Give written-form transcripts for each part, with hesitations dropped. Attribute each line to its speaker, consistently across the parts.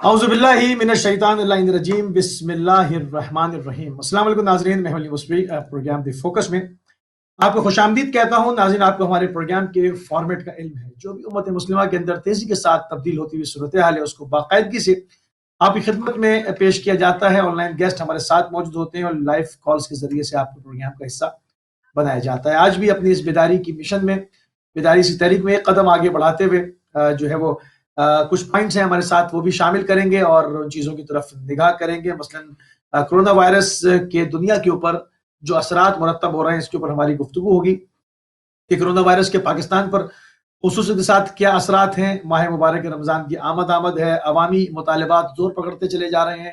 Speaker 1: اعوذ باللہ من الشیطان الرجیم بسم اللہ الرحمن الرحیم۔ السلام علیکم ناظرین، میں ولی مصبی پروگرام دی فوکس میں آپ کو خوش آمدید کہتا ہوں۔ ناظرین، آپ کو ہمارے پروگرام کے فارمیٹ کا علم ہے۔ جو بھی امت مسلمہ کے اندر تیزی کے ساتھ تبدیل ہوتی ہوئی صورتحال ہے، اس کو باقاعدگی سے آپ کی خدمت میں پیش کیا جاتا ہے۔ آن لائن گیسٹ ہمارے ساتھ موجود ہوتے ہیں اور لائیو کالز کے ذریعے سے آپ کو پروگرام کا حصہ بنایا جاتا ہے۔ آج بھی اپنی اس بیداری کی مشن میں، بیداری سی تحریک میں ایک قدم آگے بڑھاتے ہوئے جو ہے وہ کچھ پوائنٹس ہیں ہمارے ساتھ، وہ بھی شامل کریں گے اور ان چیزوں کی طرف نگاہ کریں گے۔ مثلا کرونا وائرس کے دنیا کے اوپر جو اثرات مرتب ہو رہے ہیں، اس کے اوپر ہماری گفتگو ہوگی کہ کرونا وائرس کے پاکستان پر خصوصی کے ساتھ کیا اثرات ہیں۔ ماہ مبارک رمضان کی آمد ہے، عوامی مطالبات زور پکڑتے چلے جا رہے ہیں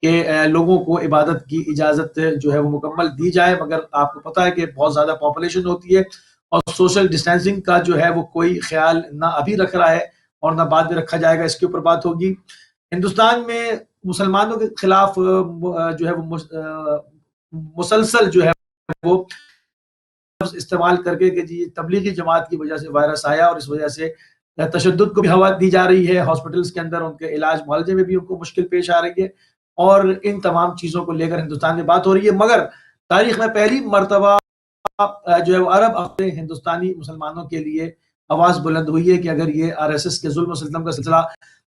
Speaker 1: کہ لوگوں کو عبادت کی اجازت جو ہے وہ مکمل دی جائے، مگر آپ کو پتہ ہے کہ بہت زیادہ پاپولیشن ہوتی ہے اور سوشل ڈسٹینسنگ کا جو ہے وہ کوئی خیال نہ ابھی رکھ رہا ہے اور نہ بعد میں رکھا جائے گا۔ اس کے اوپر بات ہوگی۔ ہندوستان میں مسلمانوں کے خلاف جو ہے وہ مسلسل جو ہے وہ استعمال کر کے کہ جی تبلیغی جماعت کی وجہ سے وائرس آیا اور اس وجہ سے تشدد کو بھی ہوا دی جا رہی ہے۔ ہاسپٹلس کے اندر ان کے علاج معالجے میں بھی ان کو مشکل پیش آ رہی ہے اور ان تمام چیزوں کو لے کر ہندوستان میں بات ہو رہی ہے۔ مگر تاریخ میں پہلی مرتبہ جو ہے وہ عرب اپنے ہندوستانی مسلمانوں کے لیے آواز بلند ہوئی ہے کہ اگر یہ RSS کے ظلم و ستم کا سلسلہ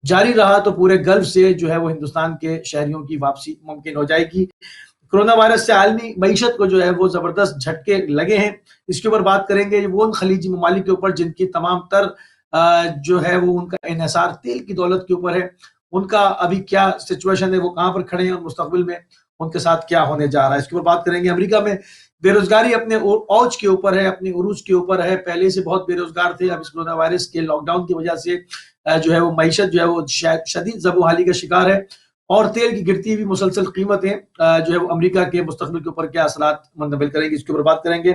Speaker 1: جاری رہا تو پورے گلف سے جو ہے وہ ہندوستان کے شہریوں کی واپسی ممکن ہو جائے گی۔ کرونا وائرس سے عالمی معیشت کو جو ہے وہ زبردست جھٹکے لگے ہیں، اس کے اوپر بات کریں گے۔ وہ ان خلیجی ممالک کے اوپر جن کی تمام تر جو ہے وہ ان کا انحصار تیل کی دولت کے اوپر ہے، ان کا ابھی کیا سچویشن ہے، وہ کہاں پر کھڑے ہیں اور مستقبل میں ان کے ساتھ کیا ہونے جا رہا ہے، اس کے اوپر بات کریں گے۔ امریکہ میں بے روزگاری اپنے اوج کے اوپر ہے، اپنے عروج کے اوپر ہے۔ پہلے سے بہت بے روزگار تھے، اب اس کرونا وائرس کے لاک ڈاؤن کی وجہ سے جو ہے وہ معیشت جو ہے وہ شدید زبوحالی کا شکار ہے اور تیل کی گرتی ہوئی مسلسل قیمتیں جو ہے وہ امریکہ کے مستقبل کے اوپر کیا اثرات منتقل کریں گی، اس کے اوپر بات کریں گے۔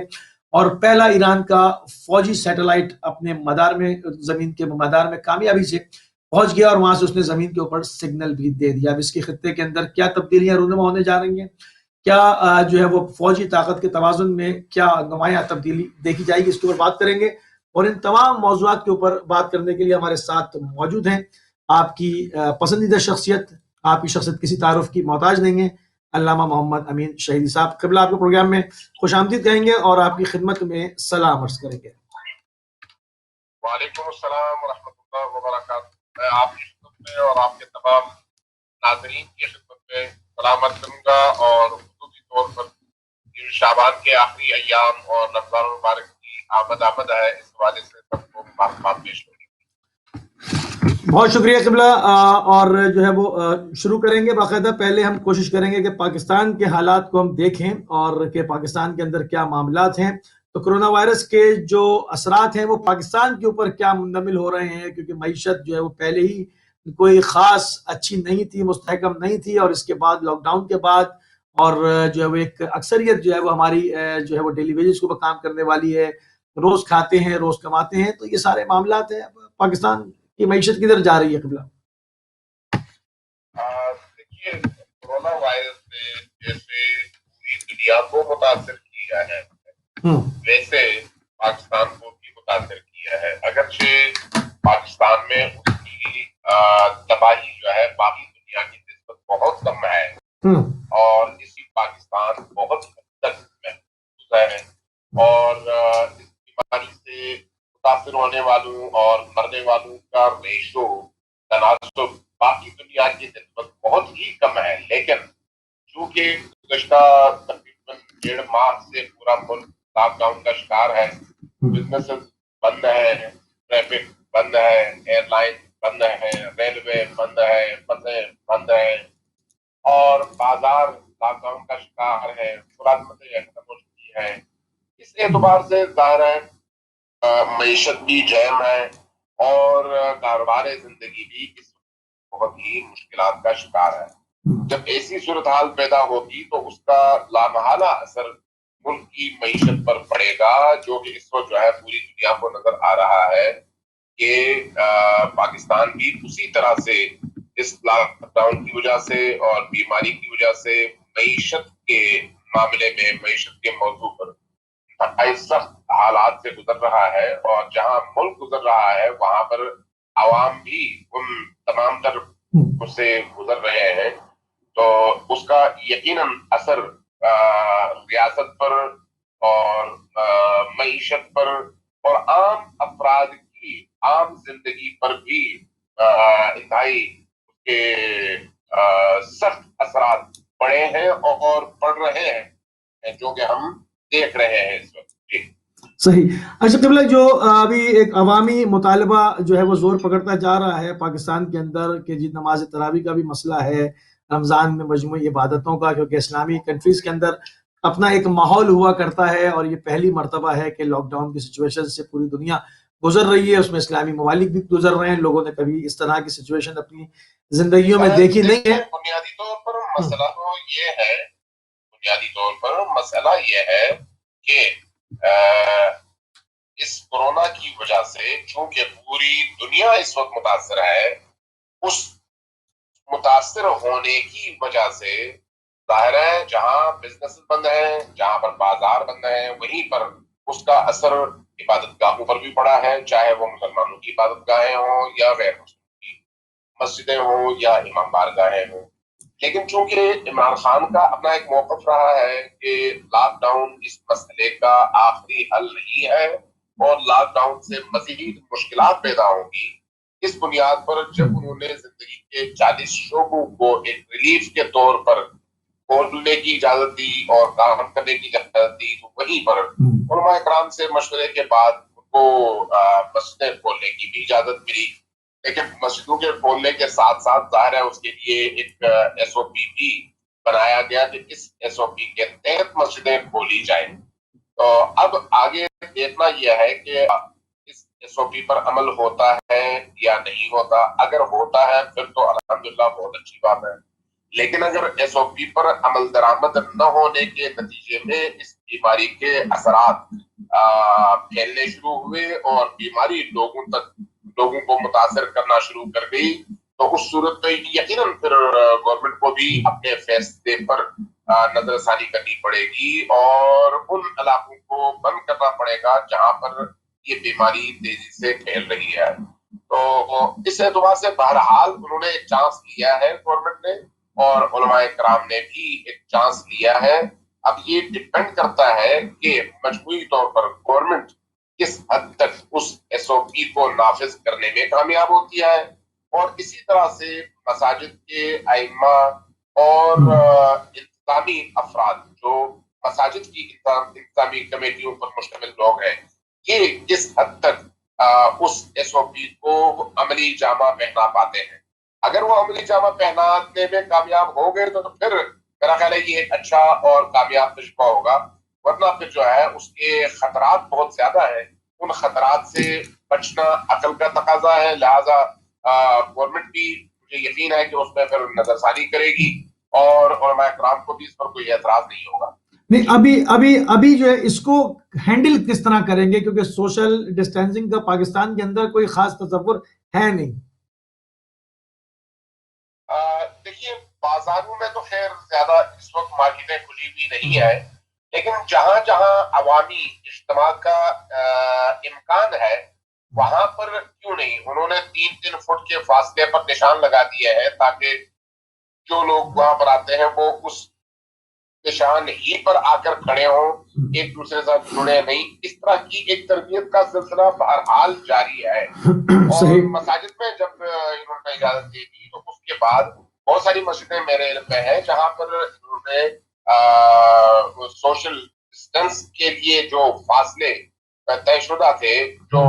Speaker 1: اور پہلا ایران کا فوجی سیٹلائٹ اپنے مدار میں، زمین کے مدار میں کامیابی سے پہنچ گیا اور وہاں سے اس نے زمین کے اوپر سگنل بھی دے دیا۔ اب اس کے خطے کے اندر کیا تبدیلیاں رونما ہونے جا رہی ہیں، کیا جو ہے وہ فوجی طاقت کے توازن میں کیا نمایاں تبدیلی دیکھی جائے گی، اس کے اوپر بات کریں گے۔ اور ان تمام موضوعات کے اوپر بات کرنے کے لیے ہمارے ساتھ موجود ہیں آپ کی پسندیدہ شخصیت، آپ کی شخصیت کسی تعارف کی محتاج نہیں ہے، علامہ محمد امین شہیدی صاحب۔ قبلہ آپ کے پروگرام میں خوش آمدید کہیں گے اور آپ کی خدمت میں سلام عرض کریں گے۔
Speaker 2: وعلیکم السلام ورحمۃ اللہ وبرکاتہ۔ میں آپ کی خدمت میں اور آپ کے تمام ناظرین کی خدمت میں سلامت کروں گا اور خصوصی طور پر شعبان کے آخری ایام اور رمضان المبارک کی آمد ہے، اس حوالے سے سب کو مبارکباد پیش کروں گا۔
Speaker 1: بہت شکریہ قبلہ۔ اور جو ہے وہ شروع کریں گے باقاعدہ۔ پہلے ہم کوشش کریں گے کہ پاکستان کے حالات کو ہم دیکھیں اور کہ پاکستان کے اندر کیا معاملات ہیں۔ تو کرونا وائرس کے جو اثرات ہیں وہ پاکستان کے اوپر کیا منتقل ہو رہے ہیں، کیونکہ معیشت جو ہے وہ پہلے ہی کوئی خاص اچھی نہیں تھی، مستحکم نہیں تھی، اور اس کے بعد لاک ڈاؤن کے بعد اور جو ہے وہ ایک اکثریت جو ہے وہ ہماری جو ہے وہ ڈیلی ویجز کو کام کرنے والی ہے، روز کھاتے ہیں، روز کماتے ہیں، تو یہ سارے معاملات ہیں۔ پاکستان کی معیشت کدھر جا رہی ہے قبلہ؟
Speaker 2: دیکھیے، کورونا وائرس نے جیسے پوری دنیا کو متاثر کیا ہے ویسے پاکستان کو بھی متاثر کیا ہے، اگرچہ پاکستان میں اس کی تباہی جو ہے باقی دنیا کی نسبت بہت کم ہے اور اسی پاکستان بہت حد تک محفوظ ہے اور اس بیماری سے متاثر ہونے والوں اور مرنے والوں کا ریشو تناسب باقی دنیا کی نسبت بہت ہی کم ہے۔ لیکن چونکہ گزشتہ تقریباً 1.5 ماہ سے پورا ملک لاک ڈاؤن کا شکار ہے، بزنسز بند ہے، ٹریفک بند ہے، ایئر لائن بند ہے، ریلوے بند ہے، بسیں بند ہے اور بازار لاک ڈاؤن کا شکار ہے، ملازمتیں ختم ہو چکی ہے، اس اعتبار سے ظاہر ہے معیشت بھی جیم ہے اور کاروبار زندگی بھی اس بہت ہی مشکلات کا شکار ہے۔ جب ایسی صورتحال پیدا ہوگی تو اس کا لامحالہ اثر ملک کی معیشت پر پڑے گا، جو کہ اس وقت جو ہے پوری دنیا کو نظر آ رہا ہے کہ پاکستان بھی اسی طرح سے اس لاک ڈاؤن کی وجہ سے اور بیماری کی وجہ سے معیشت کے معاملے میں، معیشت کے موضوع پر سخت حالات سے گزر رہا ہے، اور جہاں ملک گزر رہا ہے وہاں پر عوام بھی ان تمام تر اس سے گزر رہے ہیں، تو اس کا یقیناً اثر ریاست پر اور معیشت پر اور عام افراد کی عام زندگی پر بھی انتہائی کے سخت اثرات پڑے ہیں اور پڑ رہے ہیں، جو کہ ہم دیکھ رہے ہیں اس وقت. جی
Speaker 1: صحیح. اچھا قبلہ، جو ابھی ایک عوامی مطالبہ جو ہے وہ زور پکڑتا جا رہا ہے پاکستان کے اندر کہ جی نماز تراویح کا بھی مسئلہ ہے، رمضان میں مجموعی عبادتوں کا، کیونکہ اسلامی کنٹریز کے اندر اپنا ایک ماحول ہوا کرتا ہے اور یہ پہلی مرتبہ ہے کہ لاک ڈاؤن کی سچویشن سے پوری دنیا گزر رہی ہے، اس میں اسلامی ممالک بھی گزر رہے ہیں. لوگوں نے کبھی اس طرح کی سچویشن اپنی زندگیوں میں دیکھی نہیں ہے.
Speaker 2: بنیادی طور پر مسئلہ تو یہ ہے، بنیادی طور پر مسئلہ یہ ہے کہ اس کورونا کی وجہ سے چونکہ پوری دنیا اس وقت متاثر ہے، اس متاثر ہونے کی وجہ سے ظاہر ہے جہاں بزنس بند ہیں، جہاں پر بازار بند ہیں، وہیں پر اس کا اثر عبادت گاہوں پر بھی پڑا ہے، چاہے وہ مسلمانوں کی عبادت گاہیں ہوں یا غیر مسلموں کی مسجدیں ہوں یا امام بارگاہیں ہوں. لیکن چونکہ عمران خان کا اپنا ایک موقف رہا ہے کہ لاک ڈاؤن اس مسئلے کا آخری حل نہیں ہے اور لاک ڈاؤن سے مزید مشکلات پیدا ہوں گی، اس بنیاد پر جب انہوں نے زندگی کے 40 شعبوں کو ایک ریلیف کے طور پر کھولنے کی اجازت دی اور کام کرنے کی اجازت دی، تو وہیں پر علماء اکرام سے مشورے کے بعد ان کو مسجدیں کھولنے کی بھی اجازت ملی. لیکن مسجدوں کے کھولنے کے ساتھ ساتھ ظاہر ہے اس کے لیے ایک ایس او پی بھی بنایا گیا کہ اس ایس او پی کے تحت مسجدیں کھولی جائیں. تو اب آگے دیکھنا یہ ہے کہ اس ایس او پی پر عمل ہوتا ہے یا نہیں ہوتا. اگر ہوتا ہے پھر تو الحمدللہ بہت اچھی بات ہے، لیکن اگر ایس او پی پر عمل درآمد نہ ہونے کے نتیجے میں اس بیماری کے اثرات پھیلنے شروع ہوئے اور بیماری لوگوں کو متاثر کرنا شروع کر گئی، تو اس صورت میں یقیناً پھر گورنمنٹ کو بھی اپنے فیصلے پر نظر ثانی کرنی پڑے گی اور ان علاقوں کو بند کرنا پڑے گا جہاں پر یہ بیماری تیزی سے پھیل رہی ہے. تو اس اعتبار سے بہرحال انہوں نے ایک چانس لیا ہے گورنمنٹ نے، اور علماء کرام نے بھی ایک چانس لیا ہے. اب یہ ڈپینڈ کرتا ہے کہ مجموعی طور پر گورنمنٹ کس حد تک اس ایس او پی کو نافذ کرنے میں کامیاب ہوتی ہے، اور اسی طرح سے مساجد کے ائمہ اور انتظامی افراد جو مساجد کی انتظامی کمیٹیوں پر مشتمل لوگ ہیں، یہ کس حد تک اس ایس او پی کو عملی جامہ پہنا پاتے ہیں. اگر وہ عملی جامہ پہنانے میں کامیاب ہو گئے تو پھر میرا خیال ہے یہ ایک اچھا اور کامیاب تجربہ ہوگا، ورنہ پھر جو ہے اس کے خطرات بہت زیادہ ہیں. ان خطرات سے بچنا عقل کا تقاضا ہے، لہٰذا گورنمنٹ بھی مجھے یقین ہے کہ اس میں پھر نظر ثانی کرے گی اور علماء کرام کو بھی اس پر کوئی اعتراض نہیں ہوگا.
Speaker 1: نہیں، ابھی جو ہے اس کو ہینڈل کس طرح کریں گے، کیونکہ سوشل ڈسٹینسنگ کا پاکستان کے اندر کوئی خاص تصور ہے نہیں.
Speaker 2: دیکھیے بازاروں میں تو خیر زیادہ اس وقت مارکیٹیں کھلی ہوئی نہیں ہے، لیکن جہاں جہاں عوامی اجتماع کا امکان ہے وہاں پر کیوں نہیں انہوں نے 3 فٹ کے فاصلے پر نشان لگا دیے ہیں تاکہ جو لوگ وہاں پر آتے ہیں وہ اس نشان ہی پر آ کر کھڑے ہوں، ایک دوسرے سے جڑے نہیں. اس طرح کی ایک تربیت کا سلسلہ بہرحال جاری ہے. اور مساجد میں جب انہوں نے اجازت دے دی تو اس کے بعد بہت ساری مسجدیں میرے علم میں ہیں جہاں پر انہوں نے سوشل ڈسٹینس کے لیے جو فاصلے طے شدہ تھے، جو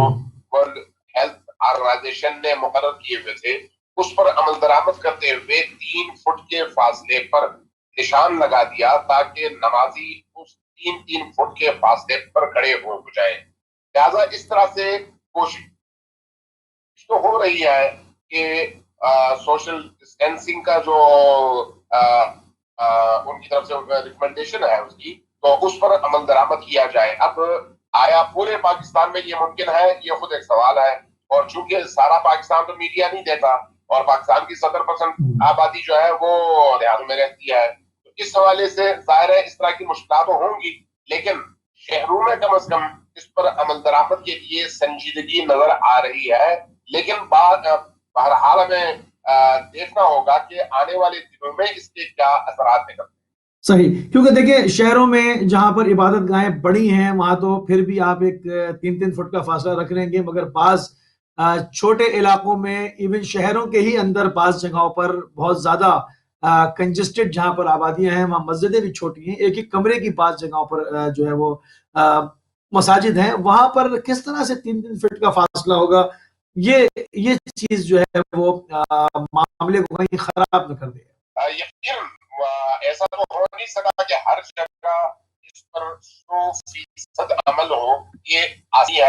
Speaker 2: ورلڈ ہیلتھ آرگنائزیشن نے مقرر کیے ہوئے تھے، اس پر عمل درآمد کرتے ہوئے 3 فٹ کے فاصلے پر نشان لگا دیا تاکہ نمازی اس 3 فٹ کے فاصلے پر کھڑے ہو جائیں. لہٰذا اس طرح سے کوشش تو ہو رہی ہے کہ سوشل ڈسٹینسنگ کا جو ان کی طرف سے ریکمنڈیشن ہے اس کی، تو اس پر عمل درآمد کیا جائے. اب آیا پورے پاکستان میں یہ ممکن ہے، یہ خود ایک سوال ہے، اور چونکہ سارا پاکستان تو میڈیا نہیں دیتا اور پاکستان کی 70% آبادی جو ہے وہ دیہاتوں میں رہتی ہے، تو اس حوالے سے ظاہر ہے اس طرح کی مشکلات ہوں گی، لیکن شہروں میں کم از کم اس پر عمل درآمد کے لیے سنجیدگی نظر آ رہی ہے. لیکن بہرحال ہمیں دیکھنا ہوگا کہ آنے والے دنوں میں اس کے کیا اثرات نکلتے ہیں۔
Speaker 1: صحیح، کیونکہ دیکھیں شہروں میں جہاں پر عبادت گاہیں بڑی ہیں وہاں تو پھر بھی آپ ایک 3 فٹ کا فاصلہ رکھ لیں گے، مگر بعض چھوٹے علاقوں میں ایون شہروں کے ہی اندر بعض جگہوں پر بہت زیادہ کنجسٹڈ جہاں پر آبادیاں ہیں وہاں مسجدیں بھی چھوٹی ہیں، ایک ایک کمرے کی بعض جگہوں پر جو ہے وہ مساجد ہیں، وہاں پر کس طرح سے 3 فٹ کا فاصلہ ہوگا، یہ چیز جو ہے وہ معاملے کو کہیں خراب نہ کر دے۔
Speaker 2: یقیناً ایسا تو ہو نہیں سکا کہ ہر جگہ اس پر 100% عمل ہو، یہ آسی ہے۔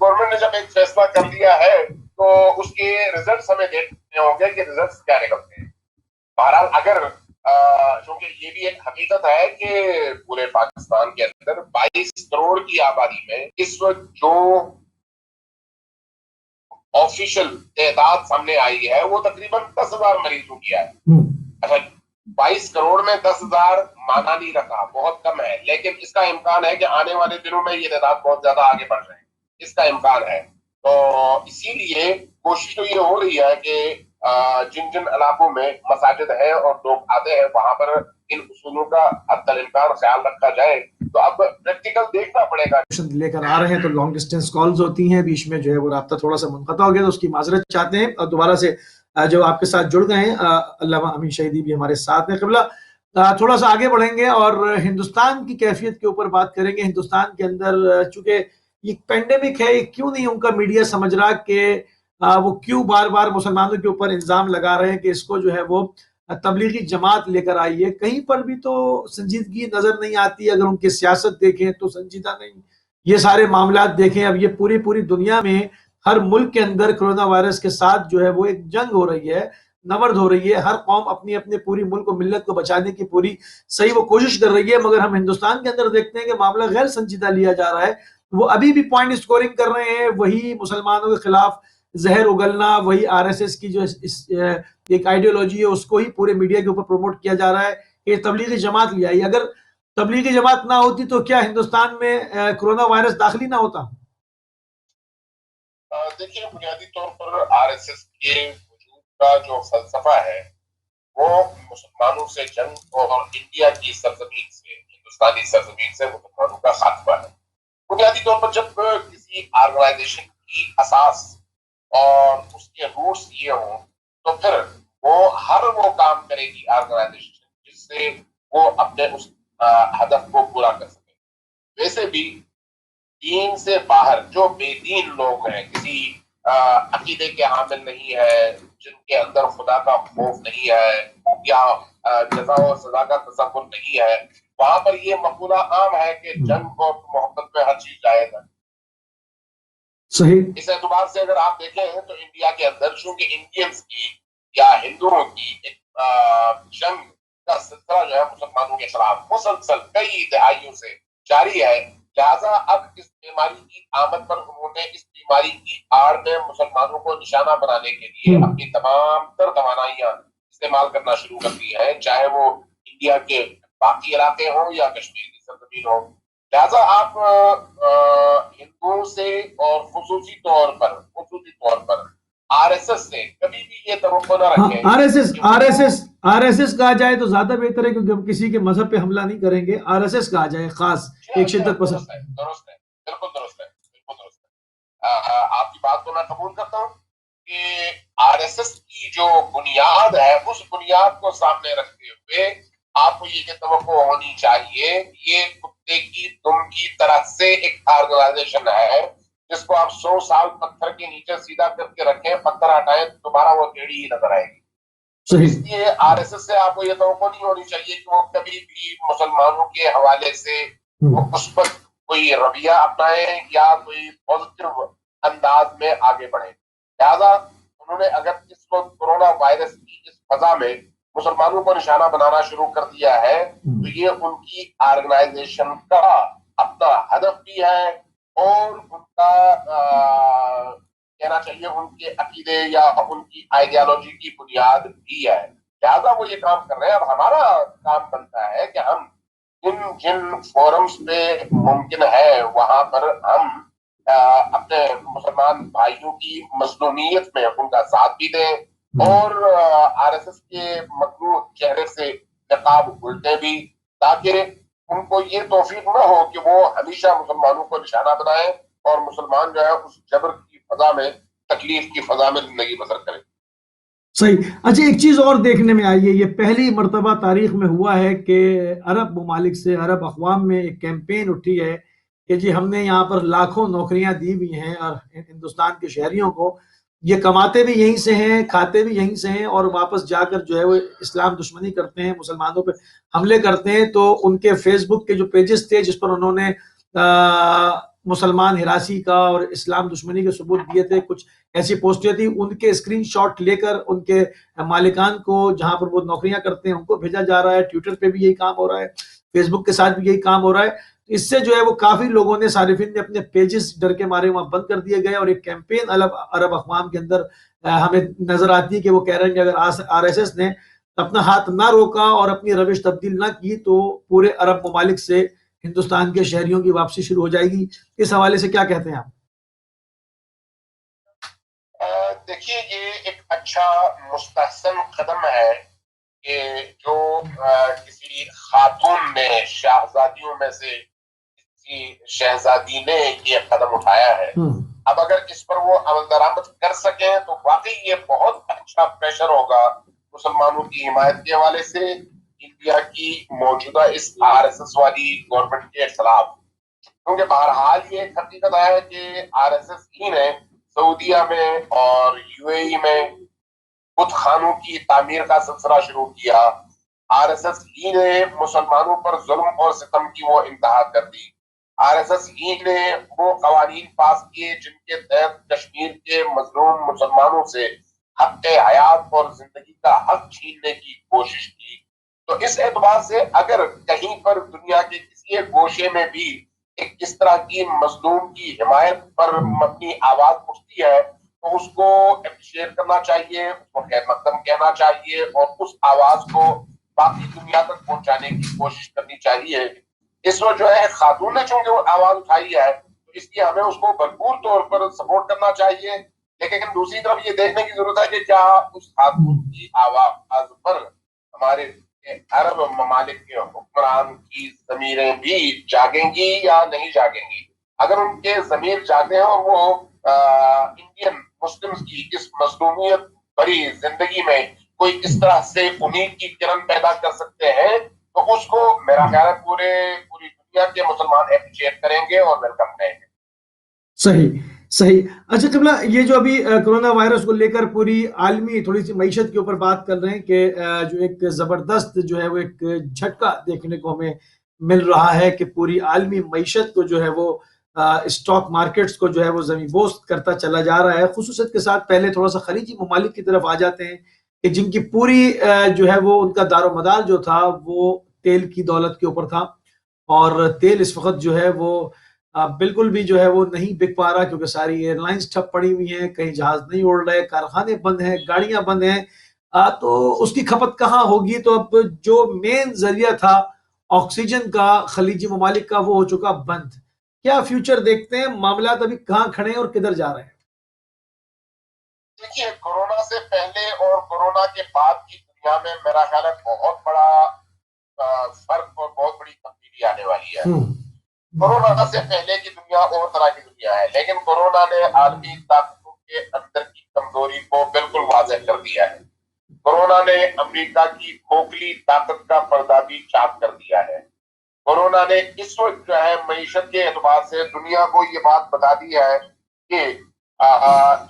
Speaker 2: گورنمنٹ نے جب ایک فیصلہ کر دیا ہے تو اس کے ریزلٹس ہمیں دیکھنے ہوں گے کہ ریزلٹس کیا نکلتے ہیں۔ بہرحال اگر چونکہ یہ بھی ایک حقیقت ہے کہ پورے پاکستان کے اندر 22 کروڑ کی آبادی میں اس وقت جو آفیشل تعداد سامنے آئی ہے وہ تقریباً 10,000 مریضوں کی ہے۔ اچھا 22 کروڑ میں 10,000 مانا نہیں رکھا، بہت کم ہے، لیکن اس کا امکان ہے کہ آنے والے دنوں میں یہ تعداد بہت زیادہ آگے بڑھ جائے، اس کا امکان ہے۔ تو اسی لیے کوشش تو یہ ہو رہی ہے کہ جن جن علاقوں میں مساجد ہیں اور لوگ آتے ہیں وہاں پر ان اصولوں کا حد الامکان خیال رکھا جائے۔ تو اب پریکٹیکل دیکھنا پڑے گا۔
Speaker 1: لے کر آ رہے ہیں تو لانگ ڈسٹینس کالز ہوتی ہیں، بیچ میں جو ہے وہ رابطہ تھوڑا سا منقطع ہو گیا تو اس کی معذرت چاہتے ہیں، اور دوبارہ سے جو آپ کے ساتھ جڑ گئے ہیں علامہ امین شہیدی بھی ہمارے ساتھ ہیں۔ قبلہ تھوڑا سا آگے بڑھیں گے اور ہندوستان کی کیفیت کے اوپر بات کریں گے۔ ہندوستان کے اندر چونکہ یہ پینڈیمک ہے، کیوں نہیں ان کا میڈیا سمجھ رہا کہ وہ کیوں بار بار مسلمانوں کے اوپر الزام لگا رہے ہیں کہ اس کو جو ہے وہ تبلیغی جماعت لے کر آئی ہے، کہیں پر بھی تو سنجیدگی نظر نہیں آتی۔ اگر ان کی سیاست دیکھیں تو سنجیدہ نہیں، یہ سارے معاملات دیکھیں، اب یہ پوری دنیا میں ہر ملک کے اندر کرونا وائرس کے ساتھ جو ہے وہ ایک جنگ ہو رہی ہے، نبرد ہو رہی ہے، ہر قوم اپنی پوری ملک و ملت کو بچانے کی پوری صحیح وہ کوشش کر رہی ہے، مگر ہم ہندوستان کے اندر دیکھتے ہیں کہ معاملہ غیر سنجیدہ لیا جا رہا ہے۔ وہ ابھی بھی پوائنٹ اسکورنگ کر رہے ہیں، وہی مسلمانوں کے خلاف زہر اگلنا، وہی RSS کی جو ایک آئیڈیالوجی ہے اس کو ہی پورے میڈیا کے اوپر پروموٹ کیا جا رہا ہے کہ تبلیغی جماعت لے آئی۔ اگر تبلیغی جماعت نہ ہوتی تو کیا ہندوستان میں کرونا وائرس داخل ہی نہ ہوتا؟
Speaker 2: دیکھیے بنیادی طور پر RSS کے وجود کا جو فلسفہ ہے وہ مسلمانوں سے جنگ اور انڈیا کی سرزمین سے، ہندوستانی سرزمین سے مسلمانوں کا خاتمہ ہے۔ بنیادی طور پر جب کسی آرگنائزیشن کی اساس اور اس کے روٹس یہ ہوں تو پھر وہ کام کرے گی آرگنائزیشن جس سے وہ اپنے اس ہدف کو پورا کر سکے۔ ویسے بھی دین سے باہر جو بے دین لوگ ہیں، کسی عقیدے کے حامل نہیں ہے، جن کے اندر خدا کا خوف نہیں ہے یا جزا و سزا کا تصور نہیں ہے، وہاں پر یہ مقولہ عام ہے کہ جنگ اور محبت میں ہر چیز جائز ہے۔
Speaker 1: صحیح۔
Speaker 2: اس اعتبار سے اگر آپ دیکھیں تو انڈیا کے اندر چونکہ انڈینز کی یا ہندوؤں کی ایک جنگ کا سلسلہ جو ہے مسلمانوں کے خلاف مسلسل کئی دہائیوں سے جاری ہے، لہٰذا اب اس بیماری کی آمد پر انہوں نے اس بیماری کی آڑ میں مسلمانوں کو نشانہ بنانے کے لیے اپنی تمام تر توانائیاں استعمال کرنا شروع کر دی ہیں، چاہے وہ انڈیا کے باقی علاقے ہوں یا کشمیر کی سرزمین ہو۔ لہٰذا آپ ہندوؤں سے اور خصوصی طور پر RSS سے کبھی بھی یہ توقع نہ رکھیں۔
Speaker 1: RSS کہا جائے تو زیادہ بہتر ہے کیونکہ ہم کسی کے مذہب پہ حملہ نہیں کریں گے، RSS کہا جائے خاص ایک شدت پسند۔
Speaker 2: درست ہے، بالکل درست ہے۔ آپ کی بات کو میں قبول کرتا ہوں کہ RSS کی جو بنیاد ہے اس بنیاد کو سامنے رکھتے ہوئے آپ کو یہ توقع ہونی چاہیے یہ کتے کی دم کی طرح سے ایک آرگنائزیشن ہے جس کو آپ 100 سال پتھر کے نیچے سیدھا کر کے رکھیں، پتھر ہٹائیں دوبارہ وہ ٹیڑھی ہی نظر آئے گی۔ اس لیے RSS سے آپ کو یہ توقع نہیں ہونی چاہیے کہ وہ کبھی بھی مسلمانوں کے حوالے سے مثبت کوئی رویہ اپنائیں یا کوئی پازیٹیو انداز میں آگے بڑھیں۔ لہٰذا انہوں نے اگر اس وقت کورونا وائرس کی اس فضا میں مسلمانوں کو نشانہ بنانا شروع کر دیا ہے تو یہ ان کی آرگنائزیشن کا اپنا ہدف بھی ہے اور ان کا کہنا چاہیے ان کے عقیدے یا ان کی آئیڈیالوجی کی بنیاد بھی ہے، لہٰذا وہ یہ کام کر رہے ہیں۔ اب ہمارا کام بنتا ہے کہ ہم جن فورمز پہ ممکن ہے وہاں پر ہم اپنے مسلمان بھائیوں کی مظلومیت میں ان کا ساتھ بھی دیں اور RSS کے مطلوع چہرے سے نقاب الٹے بھی، تاکہ ان کو یہ توفیق نہ ہو کہ وہ ہمیشہ مسلمانوں کو نشانہ بنائیں اور مسلمان جو ہے اس جبر کی فضا میں، تکلیف کی فضا میں زندگی بسر کریں۔
Speaker 1: صحیح۔ اچھا، ایک چیز اور دیکھنے میں آئی ہے، یہ پہلی مرتبہ تاریخ میں ہوا ہے کہ عرب ممالک سے، عرب اقوام میں ایک کیمپین اٹھی ہے کہ جی ہم نے یہاں پر لاکھوں نوکریاں دی ہوئی ہیں اور ہندوستان کے شہریوں کو، یہ کماتے بھی یہیں سے ہیں، کھاتے بھی یہیں سے ہیں، اور واپس جا کر جو ہے وہ اسلام دشمنی کرتے ہیں، مسلمانوں پہ حملے کرتے ہیں۔ تو ان کے فیس بک کے جو پیجز تھے جس پر انہوں نے مسلمان ہراسی کا اور اسلام دشمنی کے ثبوت دیے تھے، کچھ ایسی پوسٹیں تھی، ان کے اسکرین شاٹ لے کر ان کے مالکان کو جہاں پر وہ نوکریاں کرتے ہیں ان کو بھیجا جا رہا ہے۔ ٹویٹر پہ بھی یہی کام ہو رہا ہے، فیس بک کے ساتھ بھی یہی کام ہو رہا ہے۔ اس سے جو ہے وہ کافی لوگوں نے، صارفین نے اپنے پیجز ڈر کے مارے وہاں بند کر دیے گئے، اور ایک کیمپین عرب اقوام کے اندر ہمیں نظر آتی ہے کہ وہ کہہ رہے ہیں کہ اگر RSS نے اپنا ہاتھ نہ روکا اور اپنی روش تبدیل نہ کی تو پورے عرب ممالک سے ہندوستان کے شہریوں کی واپسی شروع ہو جائے گی۔ اس حوالے سے کیا کہتے ہیں آپ؟
Speaker 2: دیکھیے، یہ ایک اچھا مستحسن قدم ہے کہ جو کسی خاتون نے، شہزادیوں میں سے کسی شہزادی نے یہ قدم اٹھایا ہے، اب اگر اس پر وہ عمل درآمد کر سکیں تو واقعی یہ بہت اچھا پریشر ہوگا مسلمانوں کی حمایت کے حوالے سے انڈیا کی موجودہ اس RSS والی گورنمنٹ کے خلاف، کیونکہ بہرحال یہ ایک حقیقت ہے کہ RSS ہی نے سعودیہ میں اور UAE میں بت خانوں کی تعمیر کا سلسلہ شروع کیا۔ RSS ہی نے مسلمانوں پر ظلم اور ستم کی وہ انتہا کر دی۔ RSS ہی نے وہ قوانین پاس کیے جن کے تحت کشمیر کے مظلوم مسلمانوں سے حق حیات اور زندگی کا حق چھیننے کی کوشش کی۔ تو اس اعتبار سے اگر کہیں پر دنیا کے کسی ایک گوشے میں بھی ایک اس طرح کی مظلوم کی حمایت پر مبنی آواز اٹھتی ہے تو اس کو اپریشیٹ کرنا چاہیے، اس کو خیر مقدم کہنا چاہیے، اور اس آواز کو باقی دنیا تک پہنچانے کی کوشش کرنی چاہیے۔ اس وقت جو ہے خاتون نے چونکہ آواز اٹھائی ہے تو اس لیے ہمیں اس کو بھرپور طور پر سپورٹ کرنا چاہیے، لیکن دوسری طرف یہ دیکھنے کی ضرورت ہے کہ کیا اس خاتون کی آواز پر ہمارے عرب ممالک کے حکمران کی ضمیریں بھی جاگیں گی یا نہیں جاگیں گی۔ اگر ان کے ضمیر جاگتے ہیں اور وہ انڈین مسلمز کی اس مظلومیت بری زندگی میں کوئی اس طرح سے امید کی کرن پیدا کر سکتے ہیں تو اس کو میرا خیال ہے پوری دنیا کے مسلمان اپریشیٹ کریں گے اور ویلکم کریں گے۔
Speaker 1: صحیح صحیح۔ اچھا قبلہ، یہ جو ابھی کرونا وائرس کو لے کر پوری عالمی تھوڑی سی معیشت کے اوپر بات کر رہے ہیں کہ جو ایک زبردست جو ہے وہ ایک جھٹکا دیکھنے کو ہمیں مل رہا ہے کہ پوری عالمی معیشت کو جو ہے وہ اسٹاک مارکیٹس کو جو ہے وہ زمین بوس کرتا چلا جا رہا ہے۔ خصوصیت کے ساتھ پہلے تھوڑا سا خلیجی ممالک کی طرف آ جاتے ہیں کہ جن کی پوری جو ہے وہ ان کا دار و مدار جو تھا وہ تیل کی دولت کے اوپر تھا، اور تیل اس وقت جو ہے وہ بالکل بھی جو ہے وہ نہیں بک پا رہا، کیونکہ ساری ایئر لائنز ٹھپ پڑی ہوئی ہیں، کہیں جہاز نہیں اڑ رہے، کارخانے بند ہیں، گاڑیاں بند ہیں، تو اس کی کھپت کہاں ہوگی؟ تو اب جو مین ذریعہ تھا آکسیجن کا خلیجی ممالک کا وہ ہو چکا بند۔ کیا فیوچر دیکھتے ہیں؟ معاملات ابھی کہاں کھڑے ہیں اور کدھر جا رہے ہیں؟
Speaker 2: دیکھیے، کورونا سے پہلے اور کورونا کے بعد کی دنیا میں میرا خیال ہے بہت بڑا فرق اور بہت بڑی تبدیلی آنے والی ہے۔ کورونا سے پہلے کی دنیا اور طرح کی دنیا ہے، لیکن کورونا نے عالمی طاقتوں کے اندر کی کمزوری کو بالکل واضح کر دیا ہے۔ کورونا نے امریکہ کی کھوکھلی طاقت کا پردہ بھی چاک کر دیا ہے۔ کورونا نے اس وقت جو ہے معیشت کے اعتبار سے دنیا کو یہ بات بتا دی ہے کہ